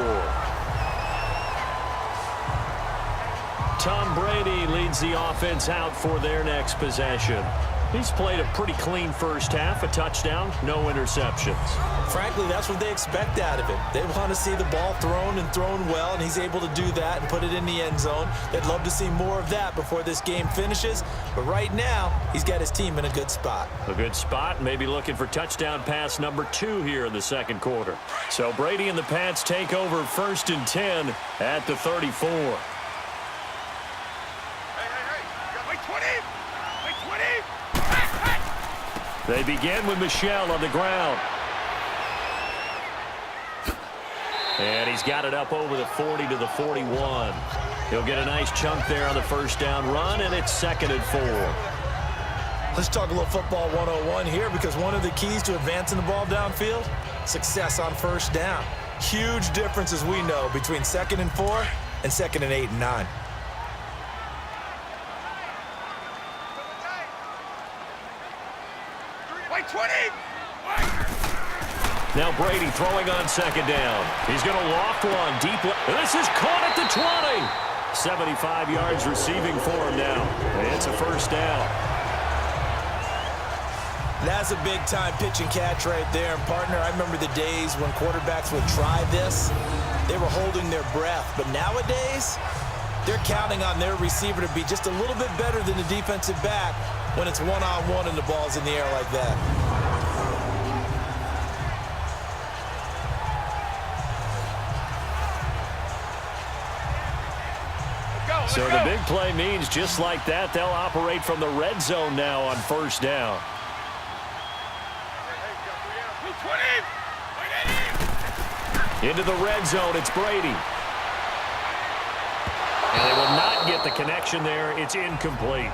Tom Brady leads the offense out for their next possession. He's played a pretty clean first half, a touchdown, no interceptions. Frankly, that's what they expect out of him. They want to see the ball thrown and thrown well, and he's able to do that and put it in the end zone. They'd love to see more of that before this game finishes, but right now, he's got his team in a good spot. A good spot, maybe looking for touchdown pass number 2 here in the second quarter. So Brady and the Pats take over 1st and 10 at the 34. They begin with Michel on the ground. And he's got it up over the 40 to the 41. He'll get a nice chunk there on the first down run, and it's 2nd and 4. Let's talk a little football 101 here, because one of the keys to advancing the ball downfield, success on first down. Huge difference, as we know, between 2nd and 4 and 2nd and 8 and 9. Now Brady throwing on 2nd down. He's going to loft one deep. This is caught at the 20. 75 yards receiving for him now. It's a first down. That's a big-time pitch and catch right there. And, partner, I remember the days when quarterbacks would try this. They were holding their breath. But nowadays, they're counting on their receiver to be just a little bit better than the defensive back when it's one-on-one and the ball's in the air like that. So the big play means just like that, they'll operate from the red zone now on first down. Into the red zone, it's Brady. And they will not get the connection there. It's incomplete.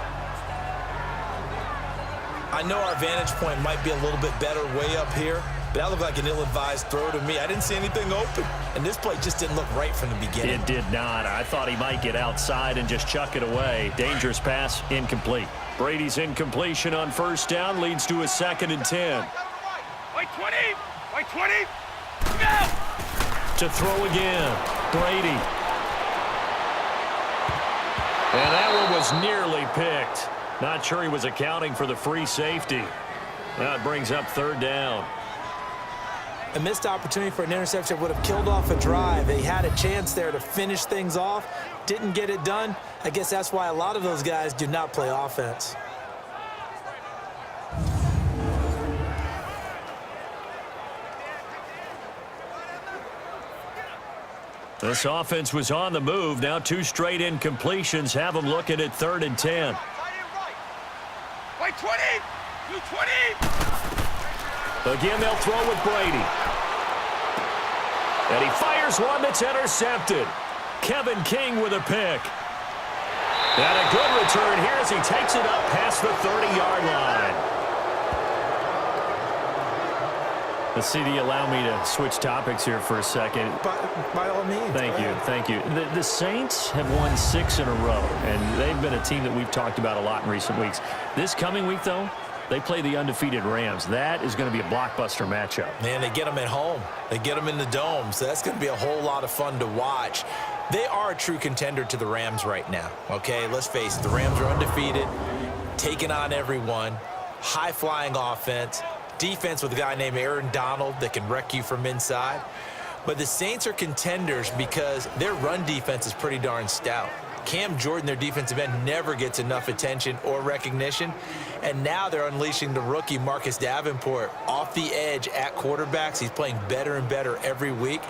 I know our vantage point might be a little bit better way up here, but that looked like an ill-advised throw to me. I didn't see anything open, and this play just didn't look right from the beginning. It did not. I thought he might get outside and just chuck it away. Dangerous pass, incomplete. Brady's incompletion on first down leads to a 2nd and 10. White 20! White 20! Go! To throw again, Brady. And that one was nearly picked. Not sure he was accounting for the free safety. Now it brings up 3rd down. A missed opportunity for an interception would have killed off a drive. They had a chance there to finish things off. Didn't get it done. I guess that's why a lot of those guys do not play offense. This offense was on the move. Now 2 straight incompletions have them looking at 3rd and 10. White 20! Blue 20! Again, they'll throw with Brady. And he fires one that's intercepted. Kevin King with a pick. And a good return here as he takes it up past the 30-yard line. Let's see, do you allow me to switch topics here for a second? By all means. Thank you. The Saints have won 6 in a row, and they've been a team that we've talked about a lot in recent weeks. This coming week, though, they play the undefeated Rams. That is going to be a blockbuster matchup. Man, they get them at home. They get them in the dome, so that's going to be a whole lot of fun to watch. They are a true contender to the Rams right now, okay? Let's face it, the Rams are undefeated, taking on everyone, high-flying offense, defense with a guy named Aaron Donald that can wreck you from inside. But the Saints are contenders because their run defense is pretty darn stout. Cam Jordan, their defensive end, never gets enough attention or recognition. And now they're unleashing the rookie Marcus Davenport off the edge at quarterbacks. He's playing better and better every week.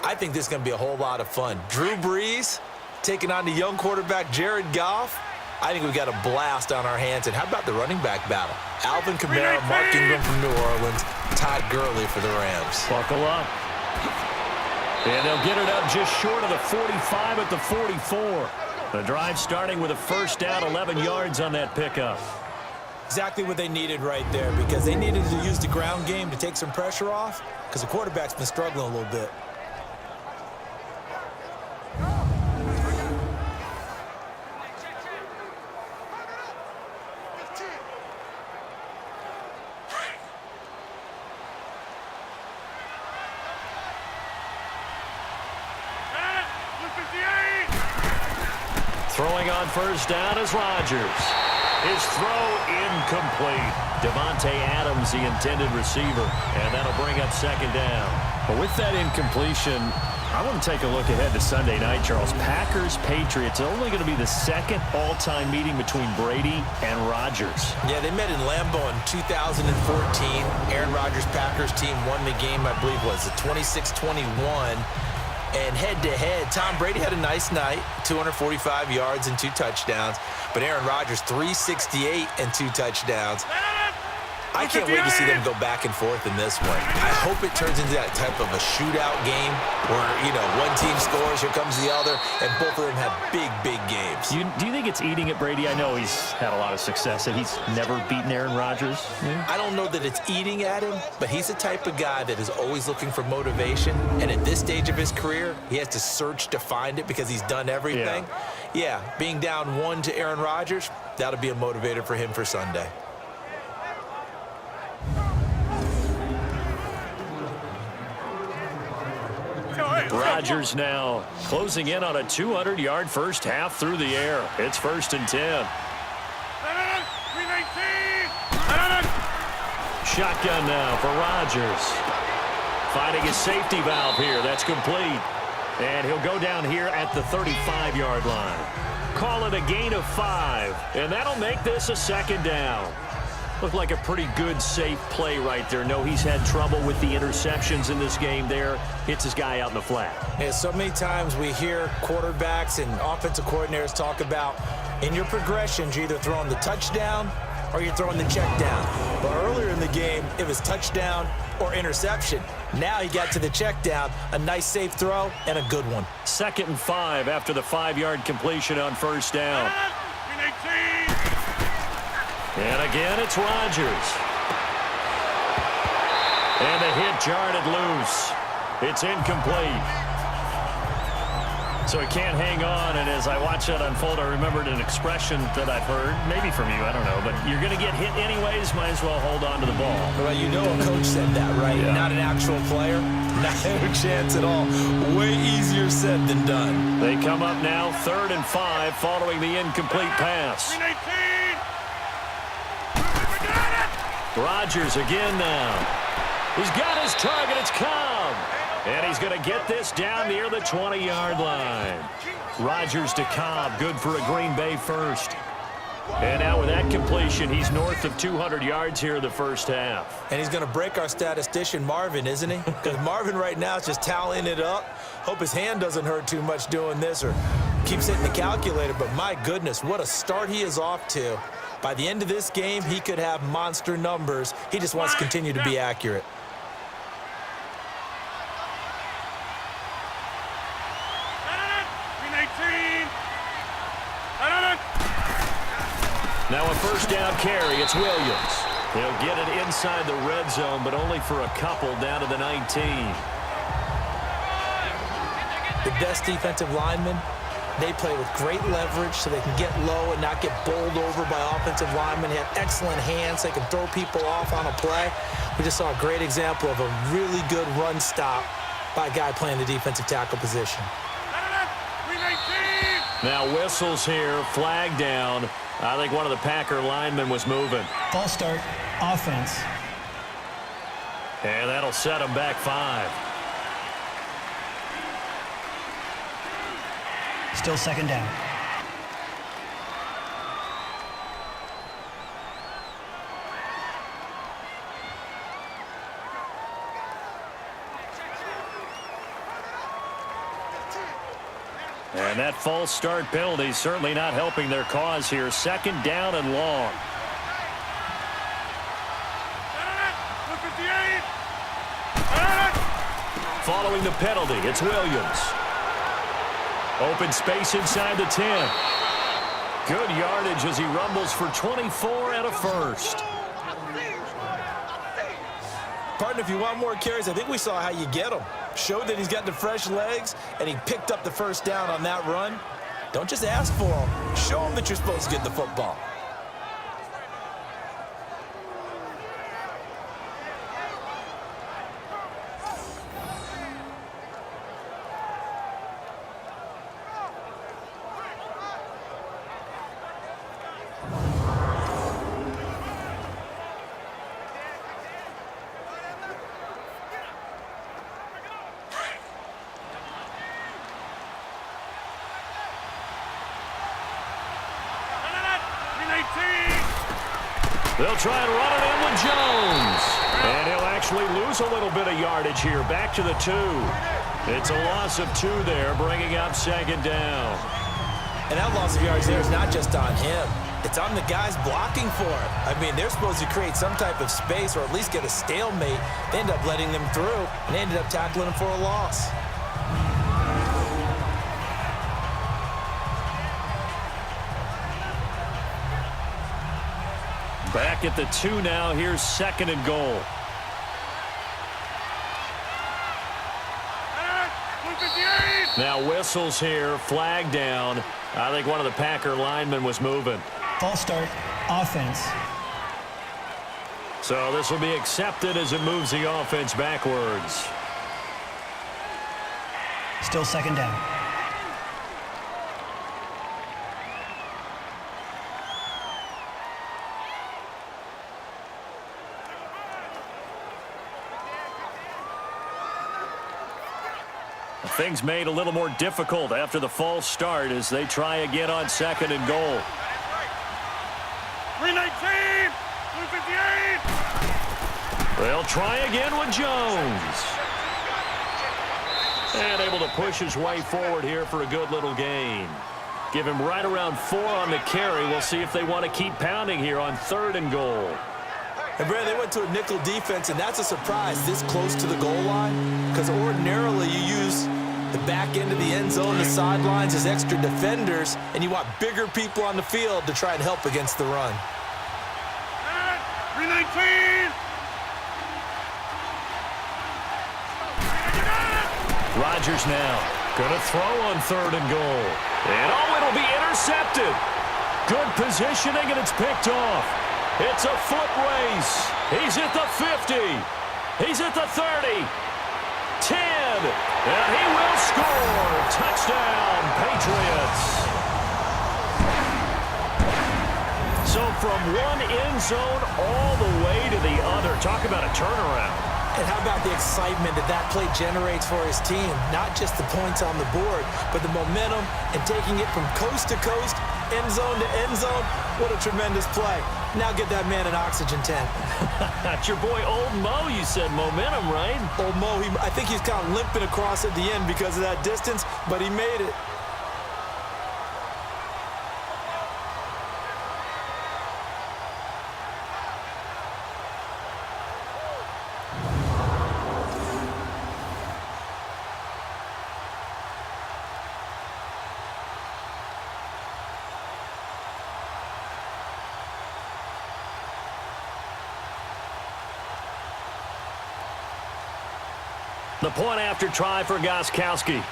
I think this is going to be a whole lot of fun. Drew Brees taking on the young quarterback Jared Goff. I think we've got a blast on our hands. And how about the running back battle? Alvin Kamara, Mark Ingram from New Orleans, Todd Gurley for the Rams. Buckle up. And they'll get it up just short of the 45 at the 44. The drive starting with a first down, 11 yards on that pickup. Exactly what they needed right there, because they needed to use the ground game to take some pressure off, because the quarterback's been struggling a little bit. Throwing on first down is Rodgers. His throw incomplete. Devontae Adams, the intended receiver, and that'll bring up 2nd down. But with that incompletion, I want to take a look ahead to Sunday night, Charles. Packers, Patriots, only going to be the 2nd all-time meeting between Brady and Rodgers. Yeah, they met in Lambeau in 2014. Aaron Rodgers' Packers team won the game, I believe, was it 26-21. And head-to-head, Tom Brady had a nice night, 245 yards and 2 touchdowns. But Aaron Rodgers, 368 and 2 touchdowns. I can't wait to see them go back and forth in this one. I hope it turns into that type of a shootout game where, you know, one team scores, here comes the other, and both of them have big, big games. Do you think it's eating at Brady? I know he's had a lot of success, and he's never beaten Aaron Rodgers. Yeah. I don't know that it's eating at him, but he's the type of guy that is always looking for motivation, and at this stage of his career, he has to search to find it because he's done everything. Yeah, being down 1 to Aaron Rodgers, that'll be a motivator for him for Sunday. Rodgers now closing in on a 200-yard first half through the air. It's 1st and 10. Shotgun now for Rodgers. Finding his safety valve here. That's complete. And he'll go down here at the 35-yard line. Call it a gain of 5. And that'll make this a 2nd down. Looked like a pretty good, safe play right there. No, he's had trouble with the interceptions in this game there. Hits his guy out in the flat. Yeah, so many times we hear quarterbacks and offensive coordinators talk about in your progressions, you're either throwing the touchdown or you're throwing the check down. But earlier in the game, it was touchdown or interception. Now he got to the check down, a nice safe throw, and a good one. 2nd and 5 after the 5-yard completion on first down. And again, it's Rodgers. And the hit jarred it loose. It's incomplete. So he can't hang on, and as I watch that unfold, I remembered an expression that I've heard, maybe from you, I don't know, but you're going to get hit anyways, might as well hold on to the ball. Well, you know a coach said that, right? Yeah. Not an actual player. Not a chance at all. Way easier said than done. They come up now, 3rd and 5, following the incomplete pass. Rodgers again now. He's got his target. It's Cobb. And he's going to get this down near the 20-yard line. Rodgers to Cobb. Good for a Green Bay first. And now with that completion, he's north of 200 yards here in the first half. And he's going to break our statistician Marvin, isn't he? Because Marvin right now is just tallying it up. Hope his hand doesn't hurt too much doing this or keeps hitting the calculator. But my goodness, what a start he is off to. By the end of this game, he could have monster numbers. He just wants to continue to be accurate. Now a first down carry. It's Williams. He'll get it inside the red zone, but only for a couple down to the 19. The best defensive linemen, they play with great leverage so they can get low and not get bowled over by offensive linemen. They have excellent hands. They can throw people off on a play. We just saw a great example of a really good run stop by a guy playing the defensive tackle position. Now whistles here, flag down. I think one of the Packer linemen was moving. False start, offense. And that'll set him back 5. Still 2nd down. And that false start penalty certainly not helping their cause here. 2nd down and long. Following the penalty, it's Williams. Open space inside the 10. Good yardage as he rumbles for 24 and a first. Partner, if you want more carries, I think we saw how you get them. Showed that he's got the fresh legs, and he picked up the first down on that run. Don't just ask for them. Show them that you're supposed to get the football. They'll try and run it in with Jones. And he'll actually lose a little bit of yardage here. Back to the 2. It's a loss of 2 there, bringing up 2nd down. And that loss of yards there is not just on him. It's on the guys blocking for it. I mean, they're supposed to create some type of space or at least get a stalemate. They end up letting them through, and they ended up tackling them for a loss. Back at the 2 now. Here's 2nd and goal. Now whistles here, flag down. I think one of the Packer linemen was moving. False start, offense. So this will be accepted as it moves the offense backwards. Still 2nd down. Things made a little more difficult after the false start as they try again on 2nd and goal. 319, 258. They'll try again with Jones. And able to push his way forward here for a good little gain. Give him right around 4 on the carry. We'll see if they want to keep pounding here on 3rd and goal. And, Brad, they went to a nickel defense, and that's a surprise this close to the goal line, because ordinarily you use the back end of the end zone, the sidelines as extra defenders, and you want bigger people on the field to try and help against the run. 319! Rodgers now going to throw on 3rd and goal. And, it'll be intercepted. Good positioning, and it's picked off. It's a foot race. He's at the 50. He's at the 30. 10. And he will score. Touchdown, Patriots. So from one end zone all the way to the other. Talk about a turnaround. And how about the excitement that play generates for his team? Not just the points on the board, but the momentum and taking it from coast to coast, end zone to end zone. What a tremendous play. Now get that man an oxygen tent. That's your boy Old Mo, you said. Momentum, right? Old Mo, I think he's kind of limping across at the end because of that distance, but he made it. The point after try for Gostkowski.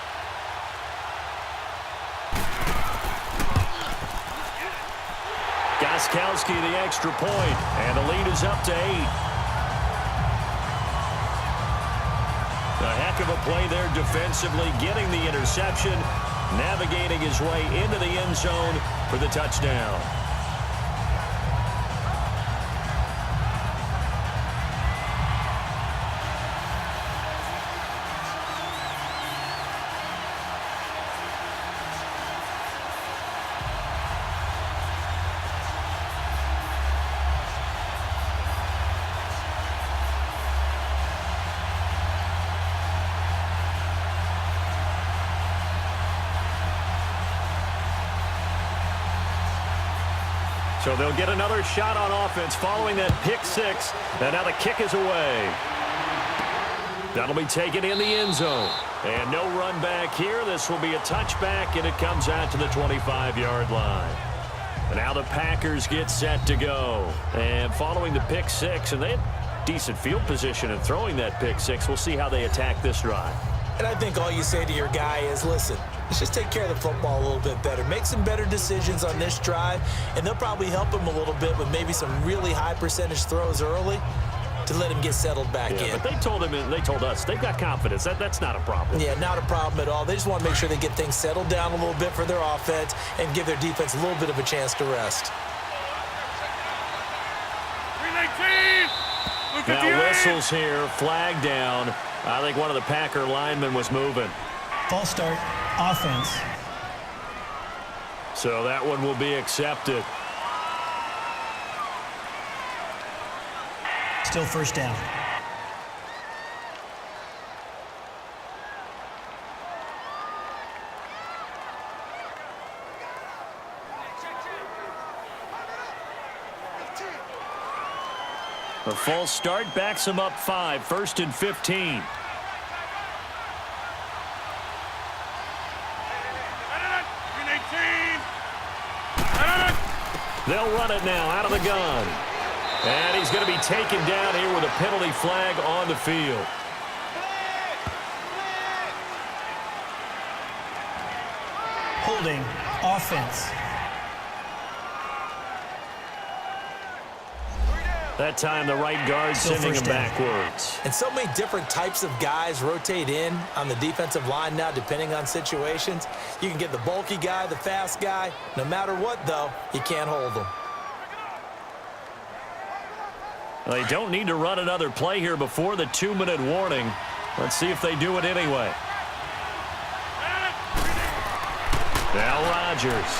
Gostkowski the extra point, and the lead is up to 8. A heck of a play there defensively, getting the interception, navigating his way into the end zone for the touchdown. So they'll get another shot on offense following that pick 6. And now the kick is away. That'll be taken in the end zone. And no run back here. This will be a touchback, and it comes out to the 25-yard line. And now the Packers get set to go. And following the pick 6, and they had decent field position in throwing that pick 6. We'll see how they attack this drive. And I think all you say to your guy is, listen, let's just take care of the football a little bit better. Make some better decisions on this drive, and they'll probably help him a little bit with maybe some really high percentage throws early to let him get settled back in. But they told him, and they told us, they've got confidence. That's not a problem. Yeah, not a problem at all. They just want to make sure they get things settled down a little bit for their offense and give their defense a little bit of a chance to rest. 319! Now whistles here, flag down. I think one of the Packer linemen was moving. False start, offense. So that one will be accepted. Still first down. A false start backs him up 5, 1st and 15. They'll run it now out of the gun. And he's going to be taken down here with a penalty flag on the field. Holding, offense. That time the right guard sending him backwards. And so many different types of guys rotate in on the defensive line now, depending on situations. You can get the bulky guy, the fast guy. No matter what, though, you can't hold them. They don't need to run another play here before the 2-minute warning. Let's see if they do it anyway. Now Rodgers.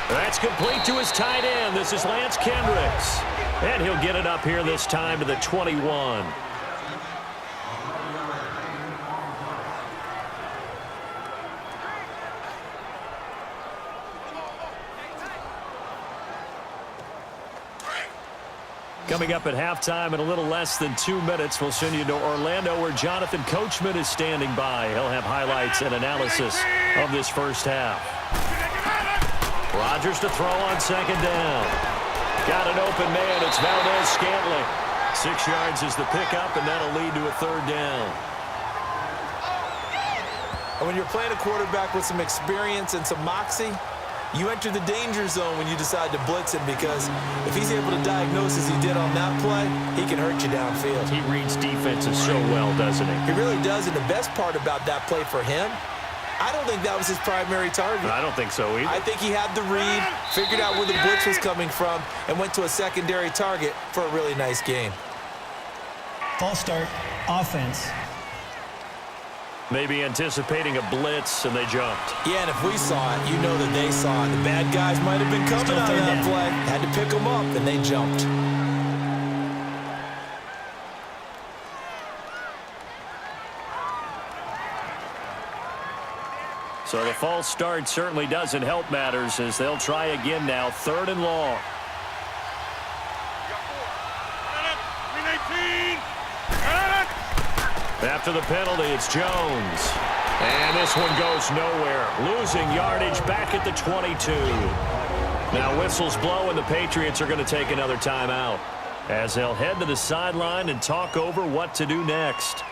That's complete to his tight end. This is Lance Kendricks. And he'll get it up here this time to the 21. Coming up at halftime in a little less than 2 minutes, we'll send you to Orlando where Jonathan Coachman is standing by. He'll have highlights and analysis of this first half. Rodgers to throw on second down. Got an open man. It's Valdez-Scantling. 6 yards is the pickup, and that'll lead to a third down. And when you're playing a quarterback with some experience and some moxie, you enter the danger zone when you decide to blitz him, because if he's able to diagnose as he did on that play, he can hurt you downfield. He reads defenses so well, doesn't he? He really does, and the best part about that play for him, I don't think that was his primary target. I don't think so either. I think he had the read, figured out where the blitz was coming from, and went to a secondary target for a really nice game. False start, offense. Maybe anticipating a blitz, and they jumped. Yeah, and if we saw it, you know that they saw it. The bad guys might have been coming out of that play. Had to pick them up, and they jumped. So the false start certainly doesn't help matters as they'll try again now. 3rd and long. After the penalty, it's Jones. And this one goes nowhere. Losing yardage back at the 22. Now whistles blow and the Patriots are going to take another timeout as they'll head to the sideline and talk over what to do next.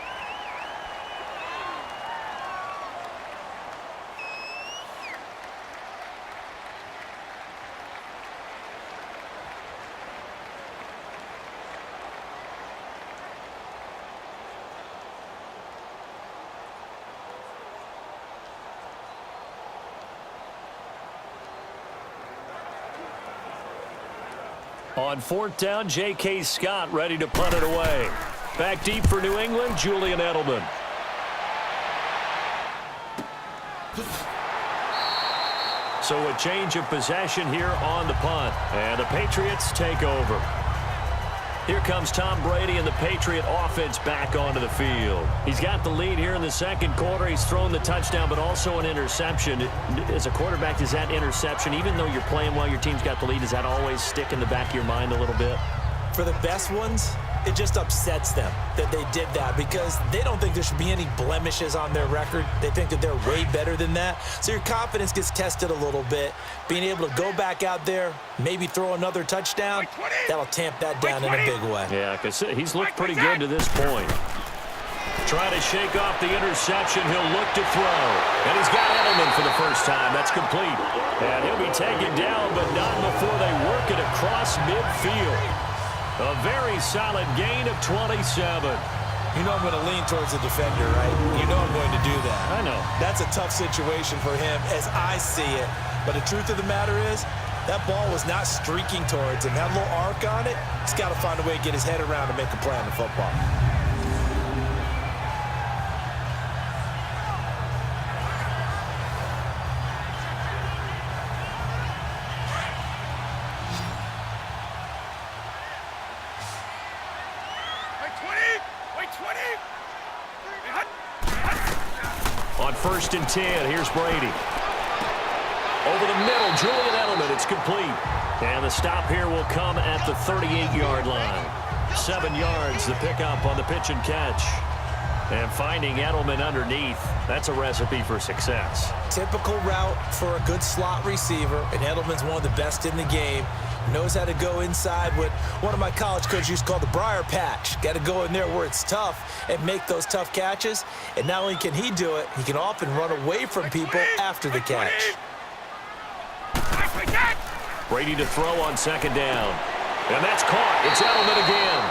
On 4th down, J.K. Scott ready to punt it away. Back deep for New England, Julian Edelman. So a change of possession here on the punt. And the Patriots take over. Here comes Tom Brady and the Patriot offense back onto the field. He's got the lead here in the second quarter. He's thrown the touchdown, but also an interception. As a quarterback, does that interception, even though you're playing well, your team's got the lead, does that always stick in the back of your mind a little bit? For the best ones, it just upsets them that they did that because they don't think there should be any blemishes on their record. They think that they're way better than that. So your confidence gets tested a little bit. Being able to go back out there, maybe throw another touchdown, that'll tamp that down in a big way. Yeah, because he's looked pretty good to this point. Trying to shake off the interception. He'll look to throw. And he's got Edelman for the first time. That's complete. And he'll be taken down, but not before they work it across midfield. A very solid gain of 27. You know I'm going to lean towards the defender, right? You know I'm going to do that. I know. That's a tough situation for him as I see it. But the truth of the matter is, that ball was not streaking towards him. That little arc on it, he's got to find a way to get his head around and make a play on the football. On 1st and 10, here's Brady. Over the middle, Julian Edelman, it's complete. And the stop here will come at the 38-yard line. 7 yards, the pickup on the pitch and catch. And finding Edelman underneath, that's a recipe for success. Typical route for a good slot receiver, and Edelman's one of the best in the game. Knows how to go inside what one of my college coaches used to call the briar patch. Got to go in there where it's tough and make those tough catches. And not only can he do it, he can often run away from people after the catch. Brady to throw on second down. And that's caught. It's Edelman again.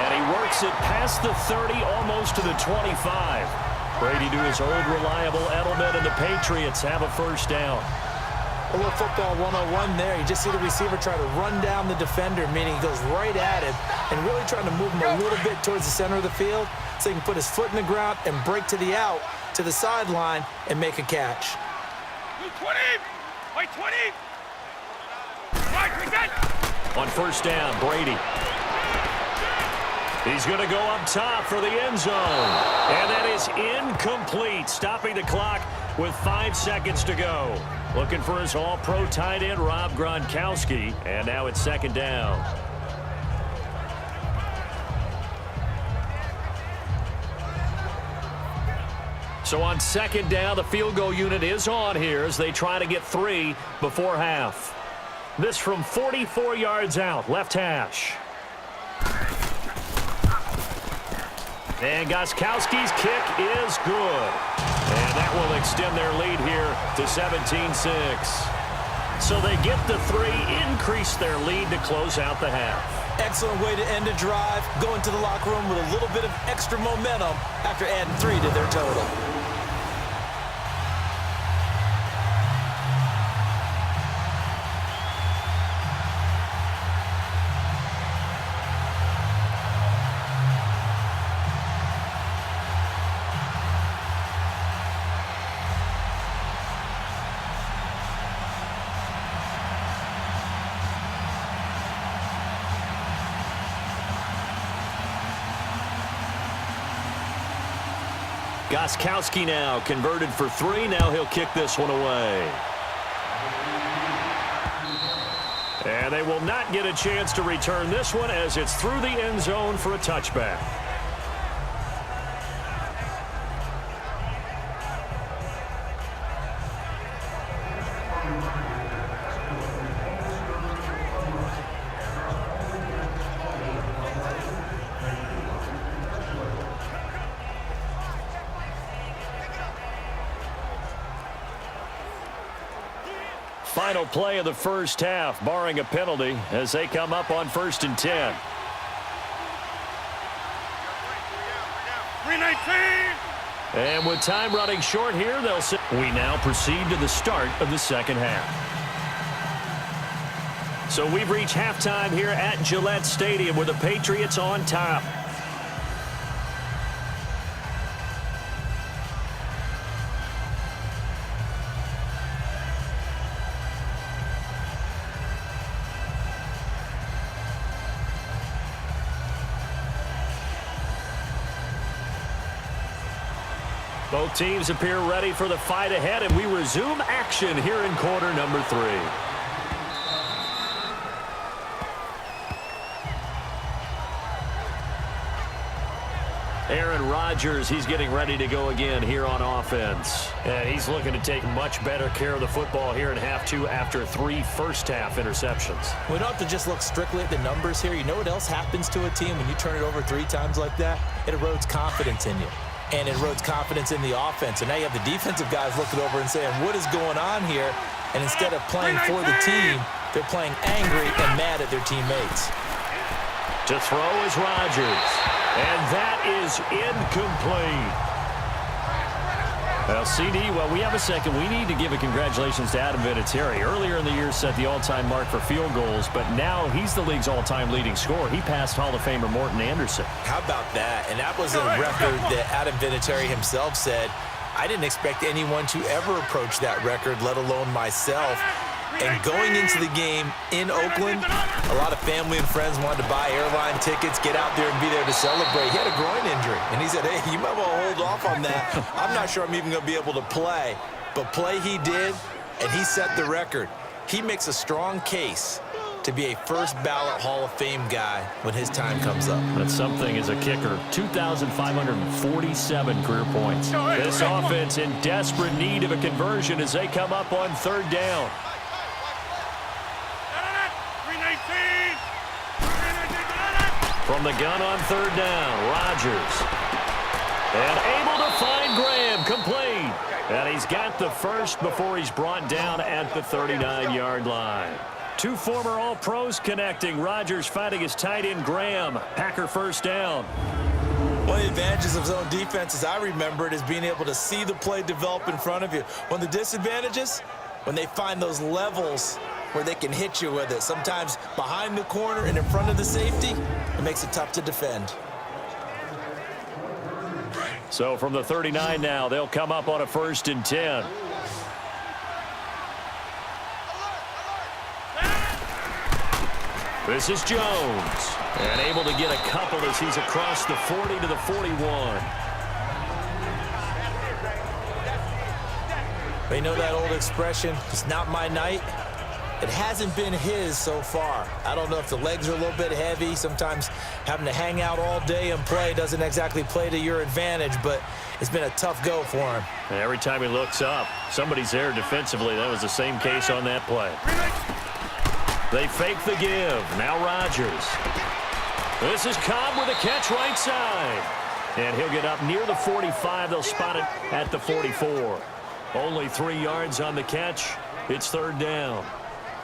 And he works it past the 30, almost to the 25. Brady to his old reliable Edelman, and the Patriots have a first down. A little football 101 there. You just see the receiver try to run down the defender, meaning he goes right at him and really trying to move him a little bit towards the center of the field so he can put his foot in the ground and break to the out, to the sideline, and make a catch. 20! Wait, 20! On first down, Brady. He's going to go up top for the end zone. And that is incomplete, stopping the clock with 5 seconds to go. Looking for his all-pro tight end, Rob Gronkowski. And now it's second down. So on second down, the field goal unit is on here as they try to get 3 before half. This from 44 yards out, left hash. And Gronkowski's kick is good. And that will extend their lead here to 17-6. So they get the 3, increase their lead to close out the half. Excellent way to end a drive. Go into the locker room with a little bit of extra momentum after adding 3 to their total. Gronkowski now converted for 3. Now he'll kick this one away. And they will not get a chance to return this one as it's through the end zone for a touchback. Final play of the first half, barring a penalty, as they come up on 1st and 10. 319. And with time running short here, they'll say we now proceed to the start of the second half. So we've reached halftime here at Gillette Stadium with the Patriots on top. Both teams appear ready for the fight ahead, and we resume action here in quarter number 3. Aaron Rodgers, he's getting ready to go again here on offense. And he's looking to take much better care of the football here in half 2 after 3 first-half interceptions. We don't have to just look strictly at the numbers here. You know what else happens to a team when you turn it over 3 times like that? It erodes confidence in you. And it erodes confidence in the offense. And now you have the defensive guys looking over and saying, what is going on here? And instead of playing for the team, they're playing angry and mad at their teammates. To throw is Rodgers. And that is incomplete. Well, CD, while we have a second, we need to give a congratulations to Adam Vinatieri. Earlier in the year set the all-time mark for field goals, but now he's the league's all-time leading scorer. He passed Hall of Famer Morton Anderson. How about that? And that was a record that Adam Vinatieri himself said, I didn't expect anyone to ever approach that record, let alone myself. And going into the game in Oakland, a lot of family and friends wanted to buy airline tickets, get out there and be there to celebrate. He had a groin injury, and he said, hey, you might want to hold off on that. I'm not sure I'm even going to be able to play. But play he did, and he set the record. He makes a strong case to be a first-ballot Hall of Fame guy when his time comes up. That's something as a kicker. 2,547 career points. This offense in desperate need of a conversion as they come up on 3rd down. From the gun on 3rd down, Rodgers. And able to find Graham, complete. And he's got the first before he's brought down at the 39-yard line. 2 former All-Pros connecting. Rodgers fighting his tight end, Graham. Packer first down. One of the advantages of zone defense, as I remember it, is being able to see the play develop in front of you. One of the disadvantages, when they find those levels where they can hit you with it. Sometimes behind the corner and in front of the safety, it makes it tough to defend. So from the 39 now, they'll come up on a 1st and 10. This is Jones. And able to get a couple as he's across the 40 to the 41. They know that old expression, it's not my night. It hasn't been his so far. I don't know if the legs are a little bit heavy. Sometimes having to hang out all day and play doesn't exactly play to your advantage, but it's been a tough go for him. And every time he looks up, somebody's there defensively. That was the same case on that play. They fake the give. Now Rodgers. This is Cobb with a catch right side. And he'll get up near the 45. They'll spot it at the 44. Only 3 yards on the catch. It's third down.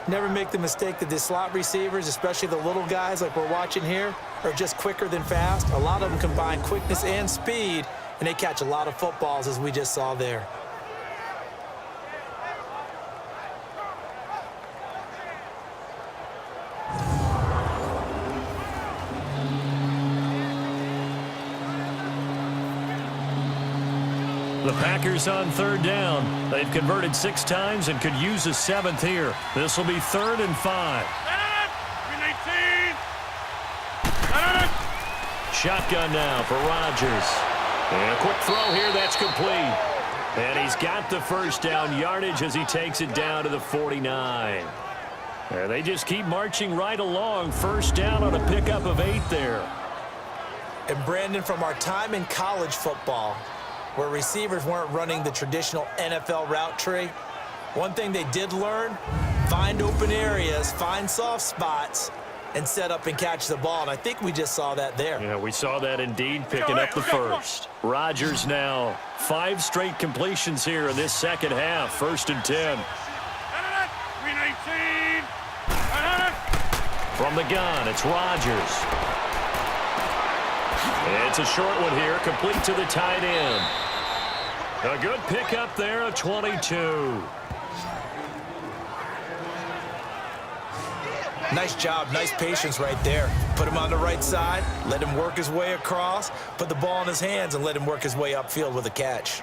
Never make the mistake that the slot receivers, especially the little guys like we're watching here, are just quicker than fast. A lot of them combine quickness and speed, and they catch a lot of footballs, as we just saw there. The Packers on third down. They've converted 6 times and could use a 7th here. This will be 3rd and 5. Shotgun now for Rodgers. And a quick throw here, that's complete. And he's got the first down yardage as he takes it down to the 49. And they just keep marching right along. First down on a pickup of 8 there. And Brandon, from our time in college football, where receivers weren't running the traditional NFL route tree, one thing they did learn, find open areas, find soft spots, and set up and catch the ball. And I think we just saw that there. Yeah, we saw that indeed, picking up the first. Rodgers now 5 straight completions here in this second half. 1st and 10. From the gun, it's Rodgers. It's a short one here, complete to the tight end. A good pickup there, a 22. Nice job, nice patience right there. Put him on the right side, let him work his way across, put the ball in his hands, and let him work his way upfield with a catch.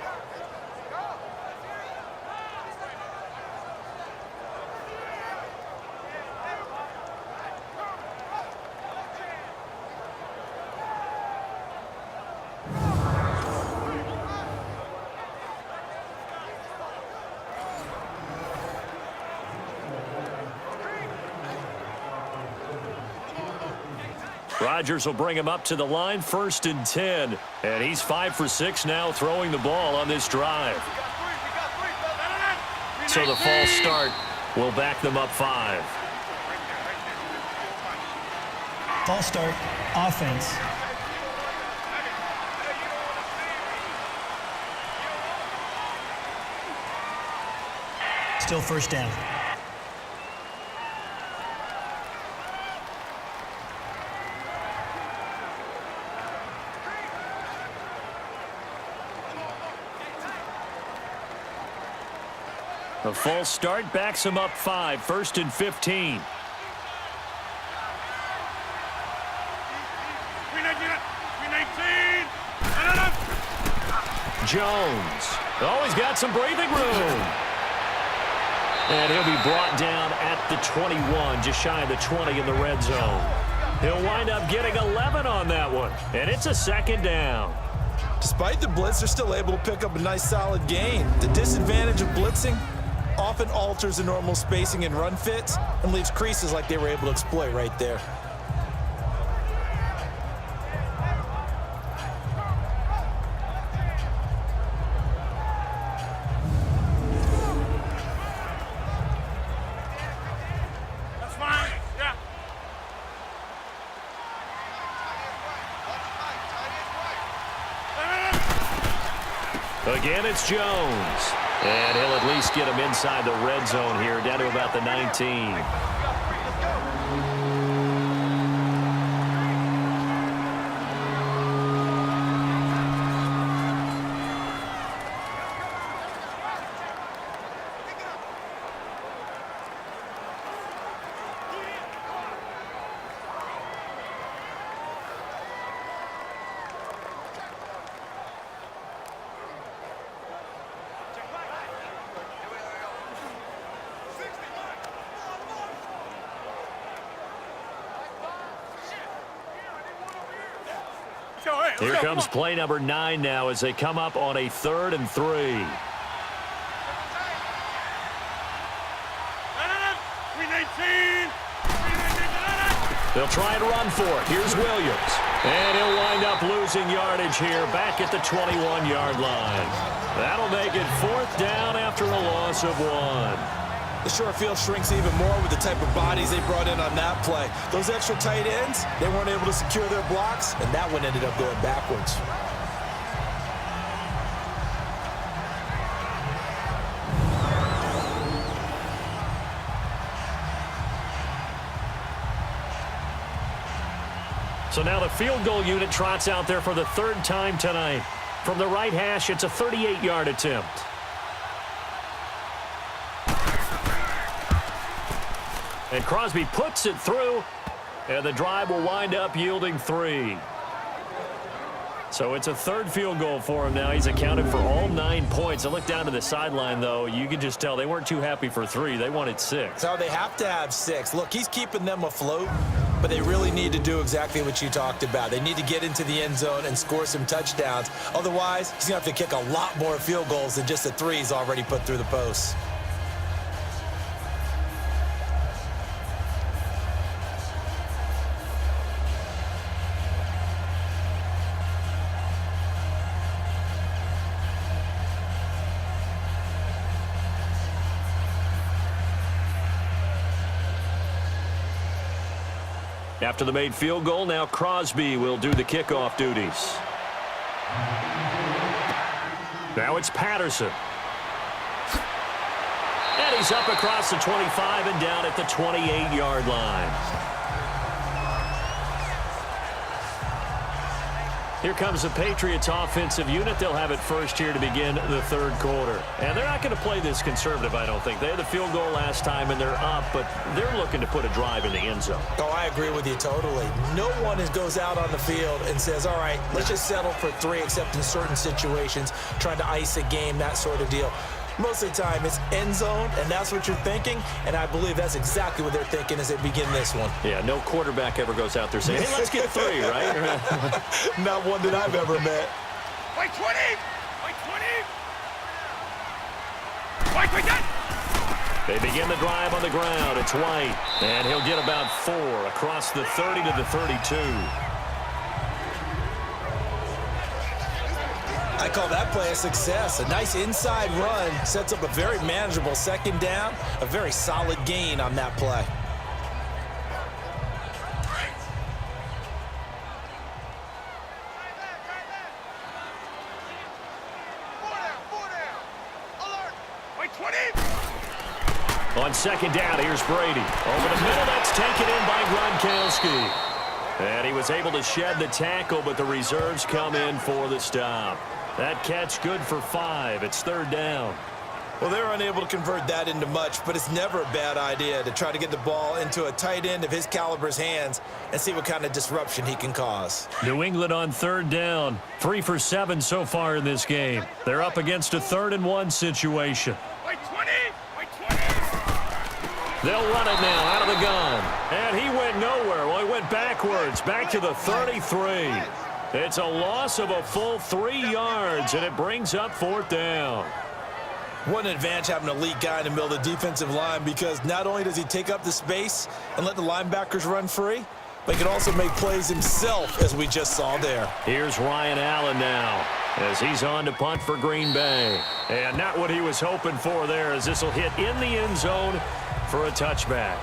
Rodgers will bring him up to the line, 1st and 10. And he's 5 for 6 now throwing the ball on this drive. So the false start will back them up 5. False start, offense. Still first down. The false start backs him up 5, 1st and 15. Jones. Oh, he's got some breathing room. And he'll be brought down at the 21, just shy of the 20 in the red zone. He'll wind up getting 11 on that one, and it's a 2nd down. Despite the blitz, they're still able to pick up a nice solid gain. The disadvantage of blitzing often alters the normal spacing and run fits and leaves creases like they were able to exploit right there. That's fine. Yeah. Again, it's Jones. And he'll at least get him inside the red zone here, down to about the 19. Let's Here go, comes come on. play number 9 now as they come up on a 3rd and 3. No. We 19. They'll try and run for it. Here's Williams. And he'll wind up losing yardage here back at the 21-yard line. That'll make it 4th down after a loss of 1. The short field shrinks even more with the type of bodies they brought in on that play. Those extra tight ends, they weren't able to secure their blocks, and that one ended up going backwards. So now the field goal unit trots out there for the 3rd time tonight. From the right hash, it's a 38-yard attempt. And Crosby puts it through, and the drive will wind up yielding 3. So it's a 3rd field goal for him now. He's accounted for all 9 points. I look down to the sideline, though. You can just tell they weren't too happy for 3. They wanted 6. So they have to have 6. Look, he's keeping them afloat, but they really need to do exactly what you talked about. They need to get into the end zone and score some touchdowns. Otherwise, he's going to have to kick a lot more field goals than just the 3 he's already put through the posts. After the made field goal, now Crosby will do the kickoff duties. Now it's Patterson. And he's up across the 25 and down at the 28-yard line. Here comes the Patriots offensive unit. They'll have it first here to begin the 3rd quarter. And they're not going to play this conservative, I don't think. They had the field goal last time, and they're up, but they're looking to put a drive in the end zone. Oh, I agree with you totally. No one goes out on the field and says, all right, let's just settle for 3, except in certain situations, trying to ice a game, that sort of deal. Most of the time, it's end zone, and that's what you're thinking, and I believe that's exactly what they're thinking as they begin this one. Yeah, no quarterback ever goes out there saying, hey, let's get 3, right? Not one that I've ever met. White 20. White 20. White 20. They begin the drive on the ground. It's White, and he'll get about 4 across the 30 to the 32. I call that play a success. A nice inside run sets up a very manageable 2nd down, a very solid gain on that play. White 20. On 2nd down, here's Brady. Over the middle, that's taken in by Gronkowski. And he was able to shed the tackle, but the reserves come in for the stop. That catch good for 5. It's 3rd down. Well, they're unable to convert that into much, but it's never a bad idea to try to get the ball into a tight end of his caliber's hands and see what kind of disruption he can cause. New England on 3rd down. 3 for 7 so far in this game. They're up against a 3rd and 1 situation. White 20. White 20. They'll run it now out of the gun. And he went nowhere. Well, he went backwards, back to the 33. It's a loss of a full 3 yards, and it brings up 4th down. What an advantage having an elite guy in the middle of the defensive line, because not only does he take up the space and let the linebackers run free, but he can also make plays himself, as we just saw there. Here's Ryan Allen now as he's on to punt for Green Bay. And not what he was hoping for there, as this will hit in the end zone for a touchback.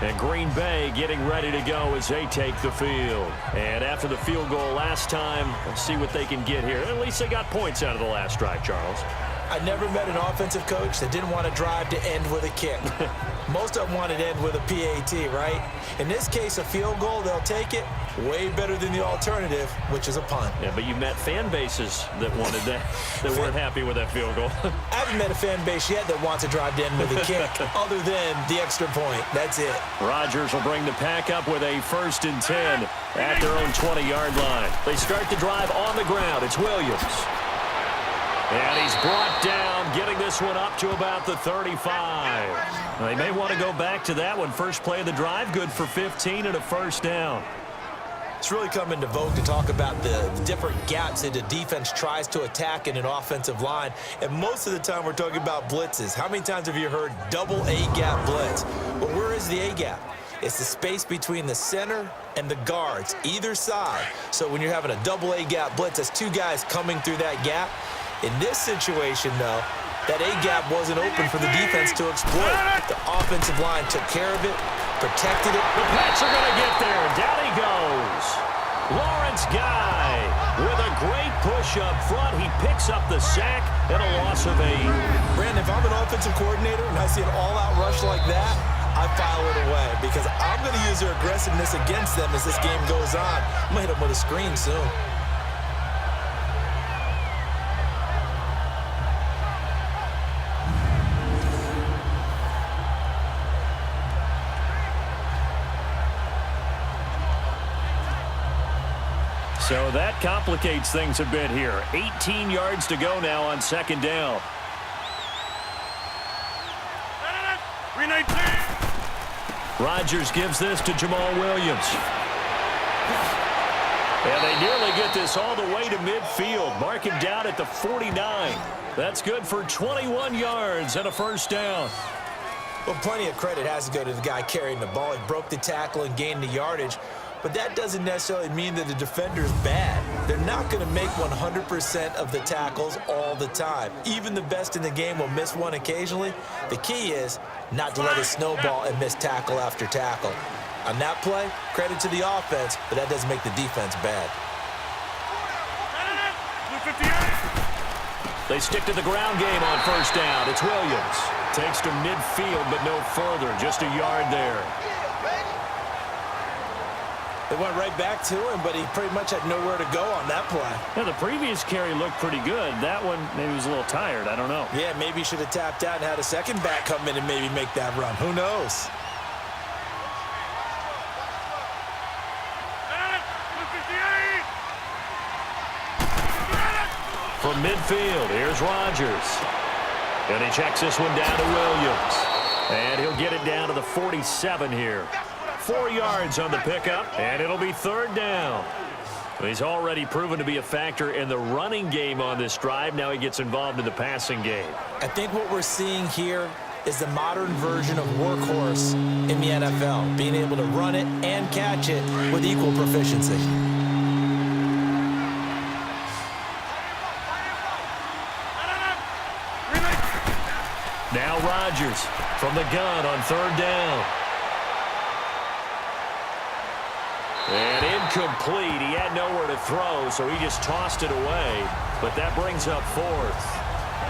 And Green Bay getting ready to go as they take the field. And after the field goal last time, let's see what they can get here. At least they got points out of the last drive, Charles. I never met an offensive coach that didn't want to drive to end with a kick. Most of them wanted to end with a PAT, right? In this case, a field goal, they'll take it. Way better than the alternative, which is a punt. Yeah, but you met fan bases that wanted that, that weren't happy with that field goal. I haven't met a fan base yet that wants to drive to end with a kick, other than the extra point. That's it. Rodgers will bring the pack up with a 1st and 10 at their own 20-yard line. They start the drive on the ground. It's Williams. And he's brought down, getting this one up to about the 35. They may want to go back to that one. First play of the drive, good for 15 and a 1st down. It's really come into vogue to talk about the different gaps that the defense tries to attack in an offensive line. And most of the time we're talking about blitzes. How many times have you heard double A-gap blitz? Well, where is the A-gap? It's the space between the center and the guards, either side. So when you're having a double A-gap blitz, that's two guys coming through that gap. In this situation, though, that A-gap wasn't open for the defense to exploit. The offensive line took care of it, protected it. The Pats are going to get there. Down he goes. Lawrence Guy with a great push up front. He picks up the sack and a loss of 8. Brandon, if I'm an offensive coordinator and I see an all-out rush like that, I file it away because I'm going to use their aggressiveness against them as this game goes on. I'm going to hit them with a screen soon. So that complicates things a bit here. 18 yards to go now on second down. 319. Rodgers gives this to Jamal Williams. And they nearly get this all the way to midfield. Mark him down at the 49. That's good for 21 yards and a first down. Well, plenty of credit has to go to the guy carrying the ball. He broke the tackle and gained the yardage. But that doesn't necessarily mean that the defender is bad. They're not going to make 100% of the tackles all the time. Even the best in the game will miss one occasionally. The key is not to let it snowball and miss tackle after tackle. On that play, credit to the offense, but that doesn't make the defense bad. They stick to the ground game on first down. It's Williams. Takes to midfield, but no further. Just a yard there. They went right back to him, but he pretty much had nowhere to go on that play. Yeah, the previous carry looked pretty good. That one, maybe was a little tired. I don't know. Yeah, maybe he should have tapped out and had a second back come in and maybe make that run. Who knows? From midfield, here's Rodgers. And he checks this one down to Williams. And he'll get it down to the 47 here. 4 yards on the pickup, and it'll be third down. He's already proven to be a factor in the running game on this drive. Now he gets involved in the passing game. I think what we're seeing here is the modern version of workhorse in the NFL, being able to run it and catch it with equal proficiency. Now Rodgers from the gun on third down. And incomplete. He had nowhere to throw, so he just tossed it away. But that brings up fourth.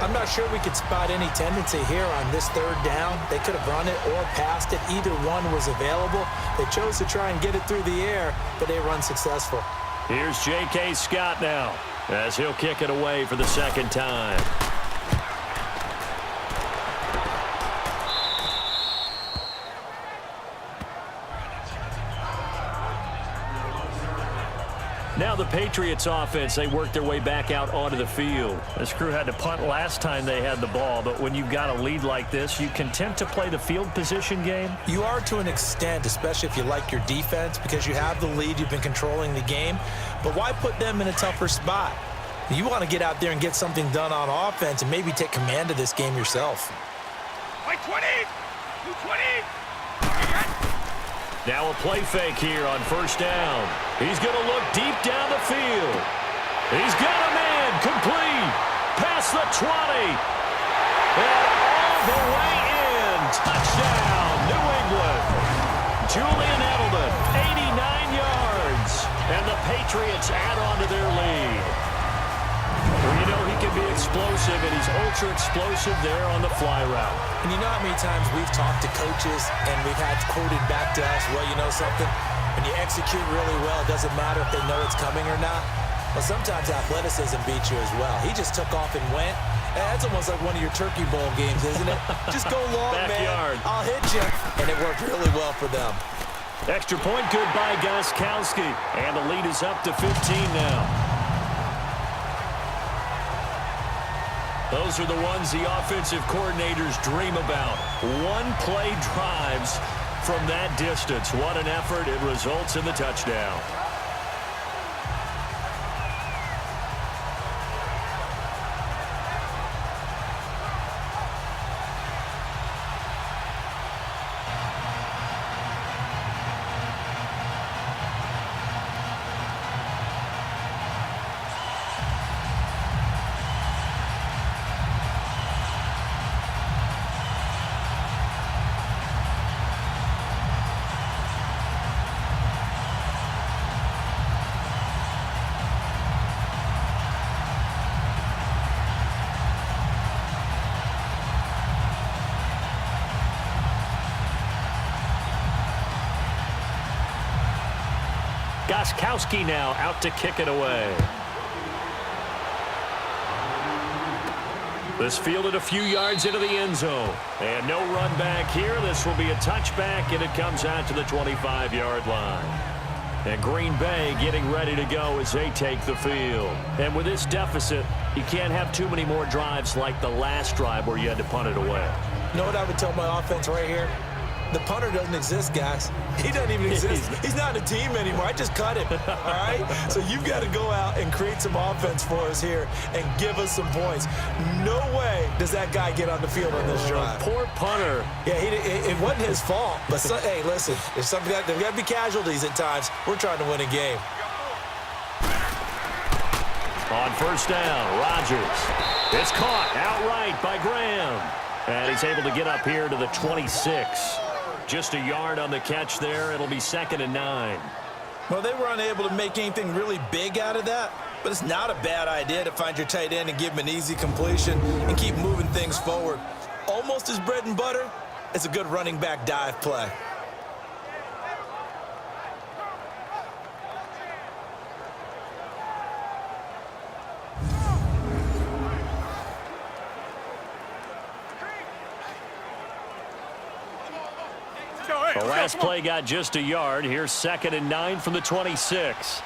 I'm not sure we could spot any tendency here on this third down. They could have run it or passed it. Either one was available. They chose to try and get it through the air, but they run successful. Here's J.K. Scott now as he'll kick it away for the second time. Now the Patriots offense, they worked their way back out onto the field. This crew had to punt last time they had the ball, but when you've got a lead like this, you content to play the field position game? You are to an extent, especially if you like your defense, because you have the lead, you've been controlling the game. But why put them in a tougher spot? You want to get out there and get something done on offense and maybe take command of this game yourself. Like 20! 220! Now a play fake here on first down. He's going to look deep down the field. He's got a man complete. Past the 20. And all the way in. Touchdown, New England. Julian Edelman, 89 yards. And the Patriots add on to their lead. Well, you know he can be explosive, and he's ultra-explosive there on the fly route. And you know how many times we've talked to coaches and we've had quoted back to us, well, you know something? When you execute really well, it doesn't matter if they know it's coming or not. Well, sometimes athleticism beats you as well. He just took off and went. That's almost like one of your Turkey Bowl games, isn't it? Just go long, Backyard. man. I'll hit you. And it worked really well for them. Extra point good by Gostkowski. And the lead is up to 15 now. Those are the ones the offensive coordinators dream about. One-play drives from that distance. What an effort. It results in the touchdown. Gostkowski now out to kick it away. This fielded a few yards into the end zone. And no run back here. This will be a touchback, and it comes out to the 25-yard line. And Green Bay getting ready to go as they take the field. And with this deficit, you can't have too many more drives like the last drive where you had to punt it away. You know what I would tell my offense right here? The punter doesn't exist, guys. He doesn't even exist. He's not a team anymore. I just cut him, all right? So you've got to go out and create some offense for us here and give us some points. No way does that guy get on the field on this drive. Poor punter. Yeah, it wasn't his fault. But, hey, listen, there's got to be casualties at times. We're trying to win a game. On first down, Rodgers. It's caught outright by Graham. And he's able to get up here to the 26. Just a yard on the catch there. It'll be 2nd and 9. Well, they were unable to make anything really big out of that, but it's not a bad idea to find your tight end and give him an easy completion and keep moving things forward. Almost as bread and butter, it's a good running back dive play. The last play got just a yard. Here's 2nd and 9 from the 26.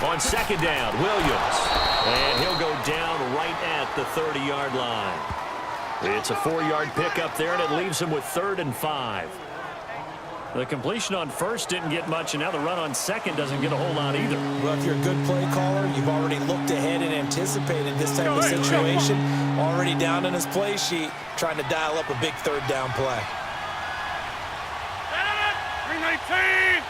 On 2nd down, Williams. And he'll go down right at the 30-yard line. It's a 4-yard pickup there, and it leaves him with 3rd and 5. The completion on first didn't get much, and now the run on second doesn't get a whole lot either. Well, if you're a good play caller, you've already looked ahead and anticipated this type of situation. Already down in his play sheet, trying to dial up a big 3rd down play. 319!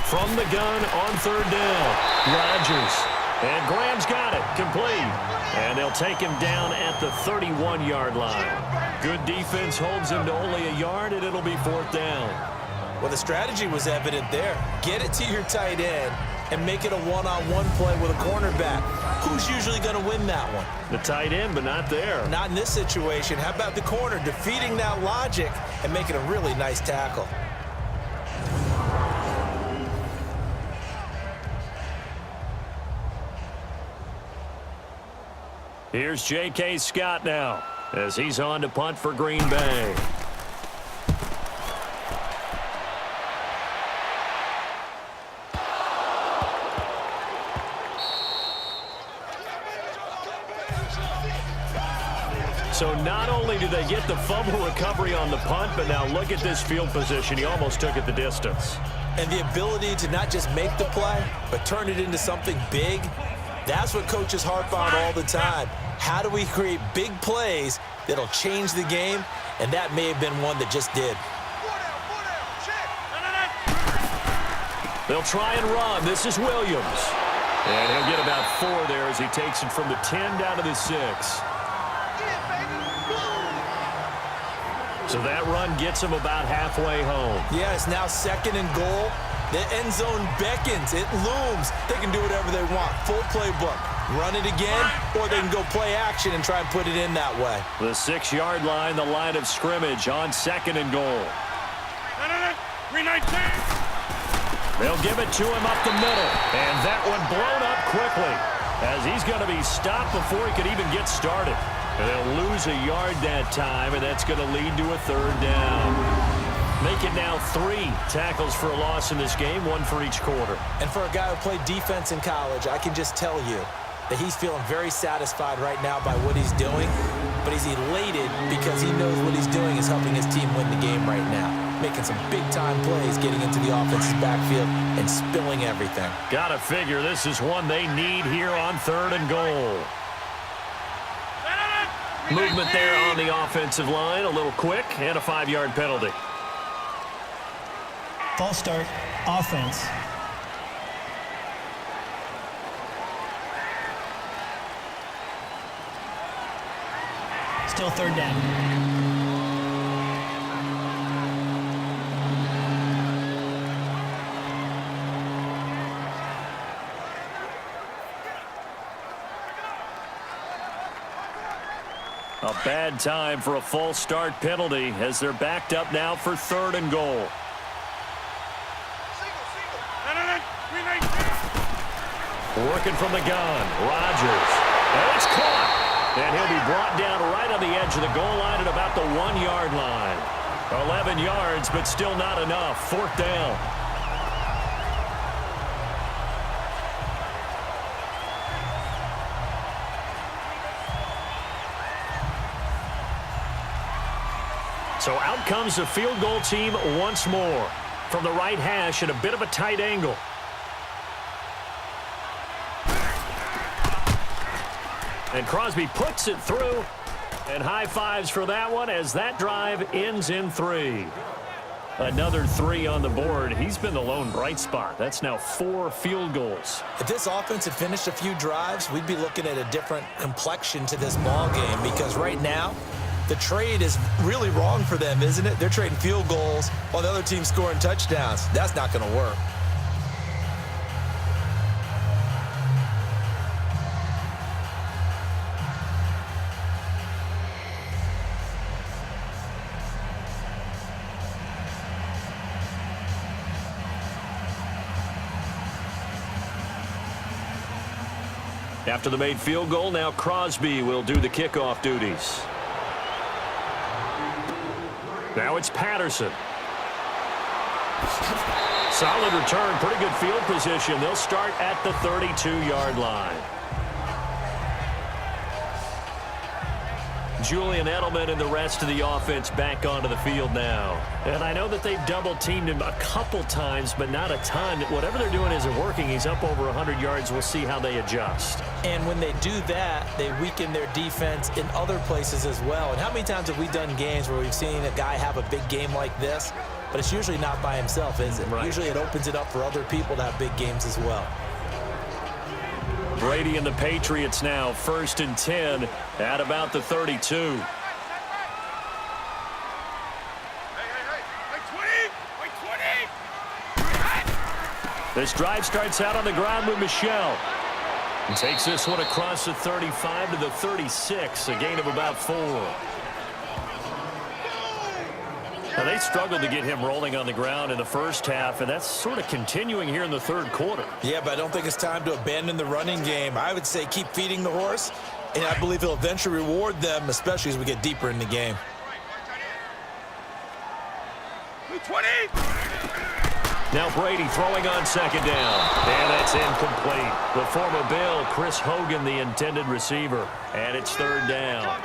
From the gun on 3rd down, Rodgers. And Graham's got it, complete. And they'll take him down at the 31-yard line. Good defense holds him to only a yard, and it'll be 4th down. Well, the strategy was evident there. Get it to your tight end and make it a one-on-one play with a cornerback. Who's usually going to win that one? The tight end, but not there. Not in this situation. How about the corner defeating that logic and making a really nice tackle? Here's J.K. Scott now as he's on to punt for Green Bay. So not only do they get the fumble recovery on the punt, but now look at this field position. He almost took it the distance. And the ability to not just make the play, but turn it into something big, that's what coaches harp on all the time. How do we create big plays that'll change the game? And that may have been one that just did. They'll try and run. This is Williams. And he'll get about 4 there as he takes it from the 10 down to the 6. So that run gets him about halfway home. Yeah, it's now 2nd and goal. The end zone beckons. It looms. They can do whatever they want. Full playbook. Run it again, or they can go play action and try and put it in that way. The 6-yard line, the line of scrimmage on 2nd and goal. 319! They'll give it to him up the middle. And that one blown up quickly as he's going to be stopped before he could even get started. And they'll lose a yard that time, and that's going to lead to a 3rd down. Make it now 3 tackles for a loss in this game, 1 for each quarter. And for a guy who played defense in college, I can just tell you that he's feeling very satisfied right now by what he's doing, but he's elated because he knows what he's doing is helping his team win the game right now, making some big-time plays, getting into the offense's backfield and spilling everything. Gotta figure this is one they need here on 3rd and goal. Movement there on the offensive line, a little quick, and a 5-yard penalty. False start, offense. Still 3rd down. A bad time for a false start penalty as they're backed up now for 3rd and goal. Working from the gun, Rodgers. And it's caught. And he'll be brought down right on the edge of the goal line at about the 1-yard line. 11 yards, but still not enough. 4th down. So out comes the field goal team once more. From the right hash at a bit of a tight angle. And Crosby puts it through. And high fives for that one as that drive ends in 3. Another 3 on the board. He's been the lone bright spot. That's now 4 field goals. If this offense had finished a few drives, we'd be looking at a different complexion to this ball game, because right now, the trade is really wrong for them, isn't it? They're trading field goals while the other team's scoring touchdowns. That's not going to work. After the made field goal, now Crosby will do the kickoff duties. Now it's Patterson. Solid return, pretty good field position. They'll start at the 32-yard line. Julian Edelman and the rest of the offense back onto the field now. And I know that they've double-teamed him a couple times, but not a ton. Whatever they're doing isn't working. He's up over 100 yards. We'll see how they adjust. And when they do that, they weaken their defense in other places as well. And how many times have we done games where we've seen a guy have a big game like this, but it's usually not by himself, is it? Right. Usually it opens it up for other people to have big games as well. Brady and the Patriots now, 1st and 10 at about the 32. This drive starts out on the ground with Michel. And takes this one across the 35 to the 36, a gain of about 4. Now, they struggled to get him rolling on the ground in the first half, and that's sort of continuing here in the 3rd quarter. Yeah, but I don't think it's time to abandon the running game. I would say keep feeding the horse, and I believe he'll eventually reward them, especially as we get deeper in the game. 20! Now Brady throwing on 2nd down. And that's incomplete. The former Bill, Chris Hogan, the intended receiver. And it's 3rd down.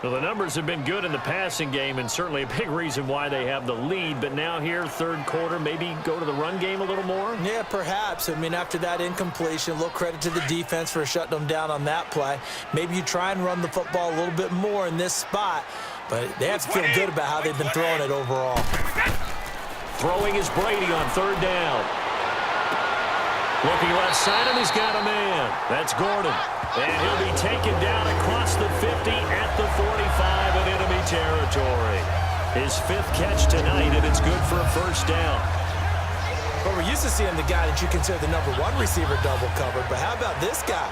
Well, the numbers have been good in the passing game, and certainly a big reason why they have the lead. But now here, 3rd quarter, maybe go to the run game a little more? Yeah, perhaps. I mean, after that incompletion, a little credit to the defense for shutting them down on that play. Maybe you try and run the football a little bit more in this spot, but they have to feel good about how they've been throwing it overall. Throwing is Brady on 3rd down. Looking left side, and he's got a man. That's Gordon. And he'll be taken down across the 50 at the 45 in enemy territory. His 5th catch tonight, and it's good for a 1st down. Well, we're used to seeing the guy that you consider the #1 receiver double covered, but how about this guy?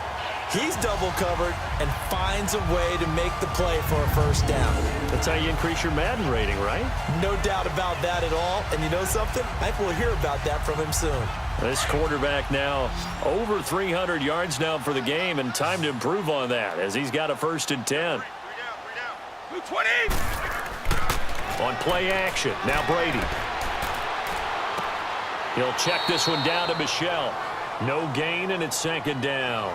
He's double covered and finds a way to make the play for a 1st down. That's how you increase your Madden rating, right? No doubt about that at all. And you know something? I think we'll hear about that from him soon. This quarterback now over 300 yards now for the game, and time to improve on that as he's got a 1st and 10. 20! On play action, now Brady. He'll check this one down to Michel. No gain, and it's 2nd down.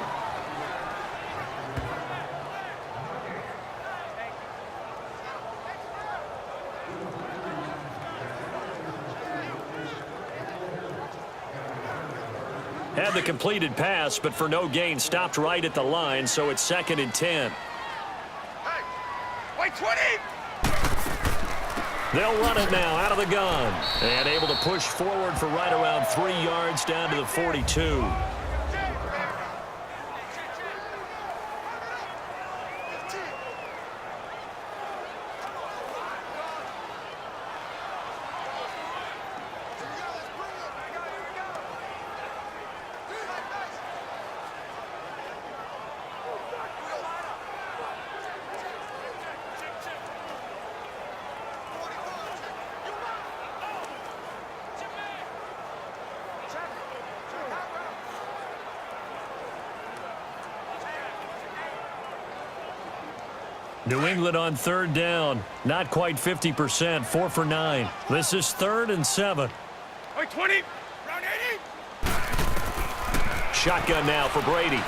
Had the completed pass, but for no gain, stopped right at the line, so it's 2nd and 10. Hey! Wait, 20! They'll run it now out of the gun. And able to push forward for right around 3 yards down to the 42. New England on third down. Not quite 50%, 4 for 9. This is 3rd and 7. Wait, 20. Round 80. Shotgun now for Brady.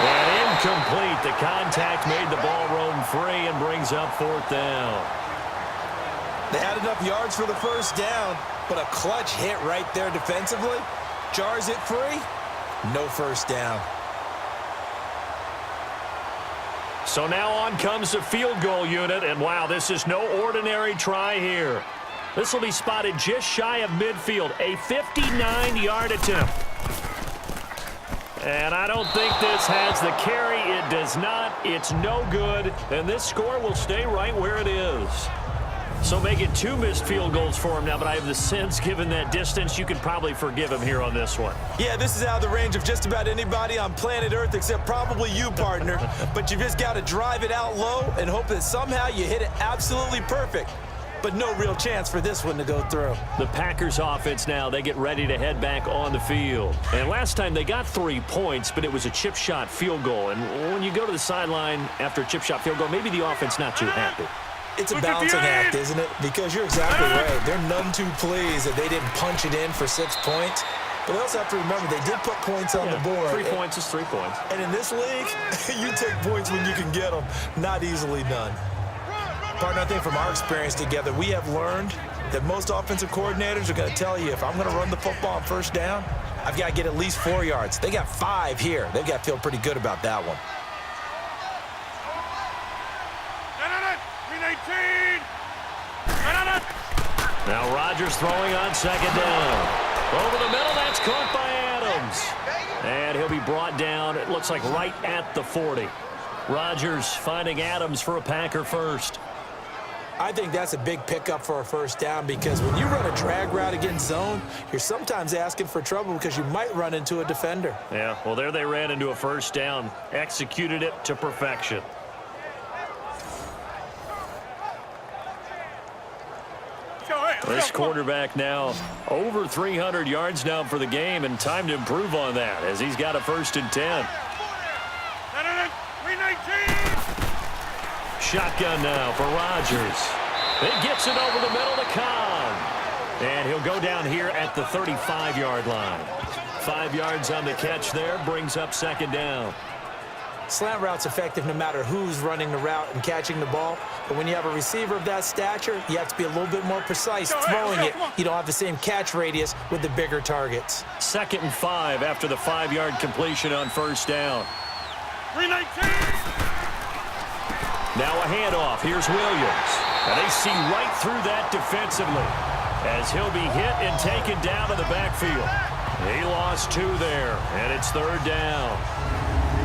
And incomplete. The contact made the ball roam free and brings up 4th down. They had enough yards for the first down, but a clutch hit right there defensively. Jars it free. No first down. So now on comes the field goal unit, and wow, this is no ordinary try here. This will be spotted just shy of midfield, a 59-yard attempt. And I don't think this has the carry. It does not. It's no good, and this score will stay right where it is. So make it 2 missed field goals for him now, but I have the sense, given that distance, you could probably forgive him here on this one. Yeah, this is out of the range of just about anybody on planet Earth except probably you, partner. But you just got to drive it out low and hope that somehow you hit it absolutely perfect. But no real chance for this one to go through. The Packers offense now, they get ready to head back on the field. And last time they got 3 points, but it was a chip shot field goal. And when you go to the sideline after a chip shot field goal, maybe the offense not too happy. It's a balancing act, isn't it? Because you're exactly right. They're none too pleased that they didn't punch it in for 6 points. But they also have to remember they did put points on the board. 3 points is 3 points. And in this league, you take points when you can get them. Not easily done. Partner, I think from our experience together, we have learned that most offensive coordinators are going to tell you, if I'm going to run the football on first down, I've got to get at least 4 yards. They got 5 here. They've got to feel pretty good about that one. Now Rodgers throwing on 2nd down. Over the middle, that's caught by Adams. And he'll be brought down, it looks like right at the 40. Rodgers finding Adams for a Packer first. I think that's a big pickup for a first down because when you run a drag route against zone, you're sometimes asking for trouble because you might run into a defender. Yeah, well, there they ran into a first down. Executed it to perfection. This quarterback now over 300 yards now for the game, and time to improve on that as he's got a 1st and 10. Shotgun now for Rodgers. It gets it over the middle to Khan. And he'll go down here at the 35-yard line. 5 yards on the catch there, brings up 2nd down. Slant route's effective no matter who's running the route and catching the ball. But when you have a receiver of that stature, you have to be a little bit more precise throwing it. You don't have the same catch radius with the bigger targets. 2nd and 5 after the 5-yard completion on first down. 319. Now a handoff. Here's Williams. And they see right through that defensively as he'll be hit and taken down to the backfield. He lost 2 there, and it's 3rd down.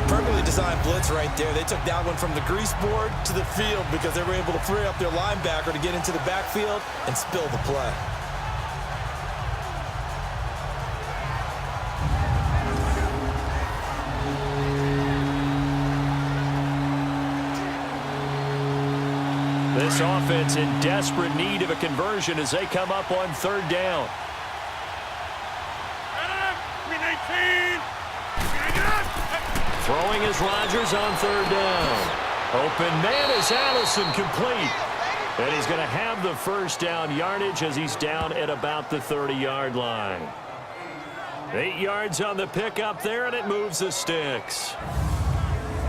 Perfectly designed blitz right there. They took that one from the grease board to the field because they were able to free up their linebacker to get into the backfield and spill the play. This offense in desperate need of a conversion as they come up on 3rd down. 319. Throwing is Rodgers on 3rd down. Open man is Allison, complete. And he's going to have the first down yardage as he's down at about the 30-yard line. 8 yards on the pickup there, and it moves the sticks.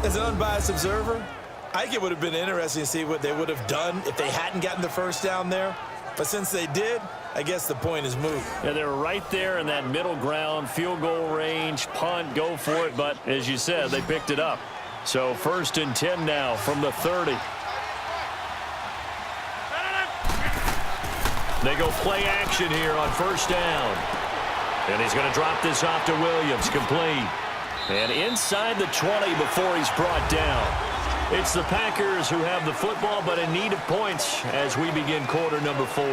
As an unbiased observer, I think it would have been interesting to see what they would have done if they hadn't gotten the first down there. But since they did, I guess the point is moot. Yeah, they were right there in that middle ground, field goal range, punt, go for it. But as you said, they picked it up. So 1st and 10 now from the 30. They go play action here on first down. And he's going to drop this off to Williams, complete. And inside the 20 before he's brought down. It's the Packers who have the football, but in need of points as we begin quarter number 4.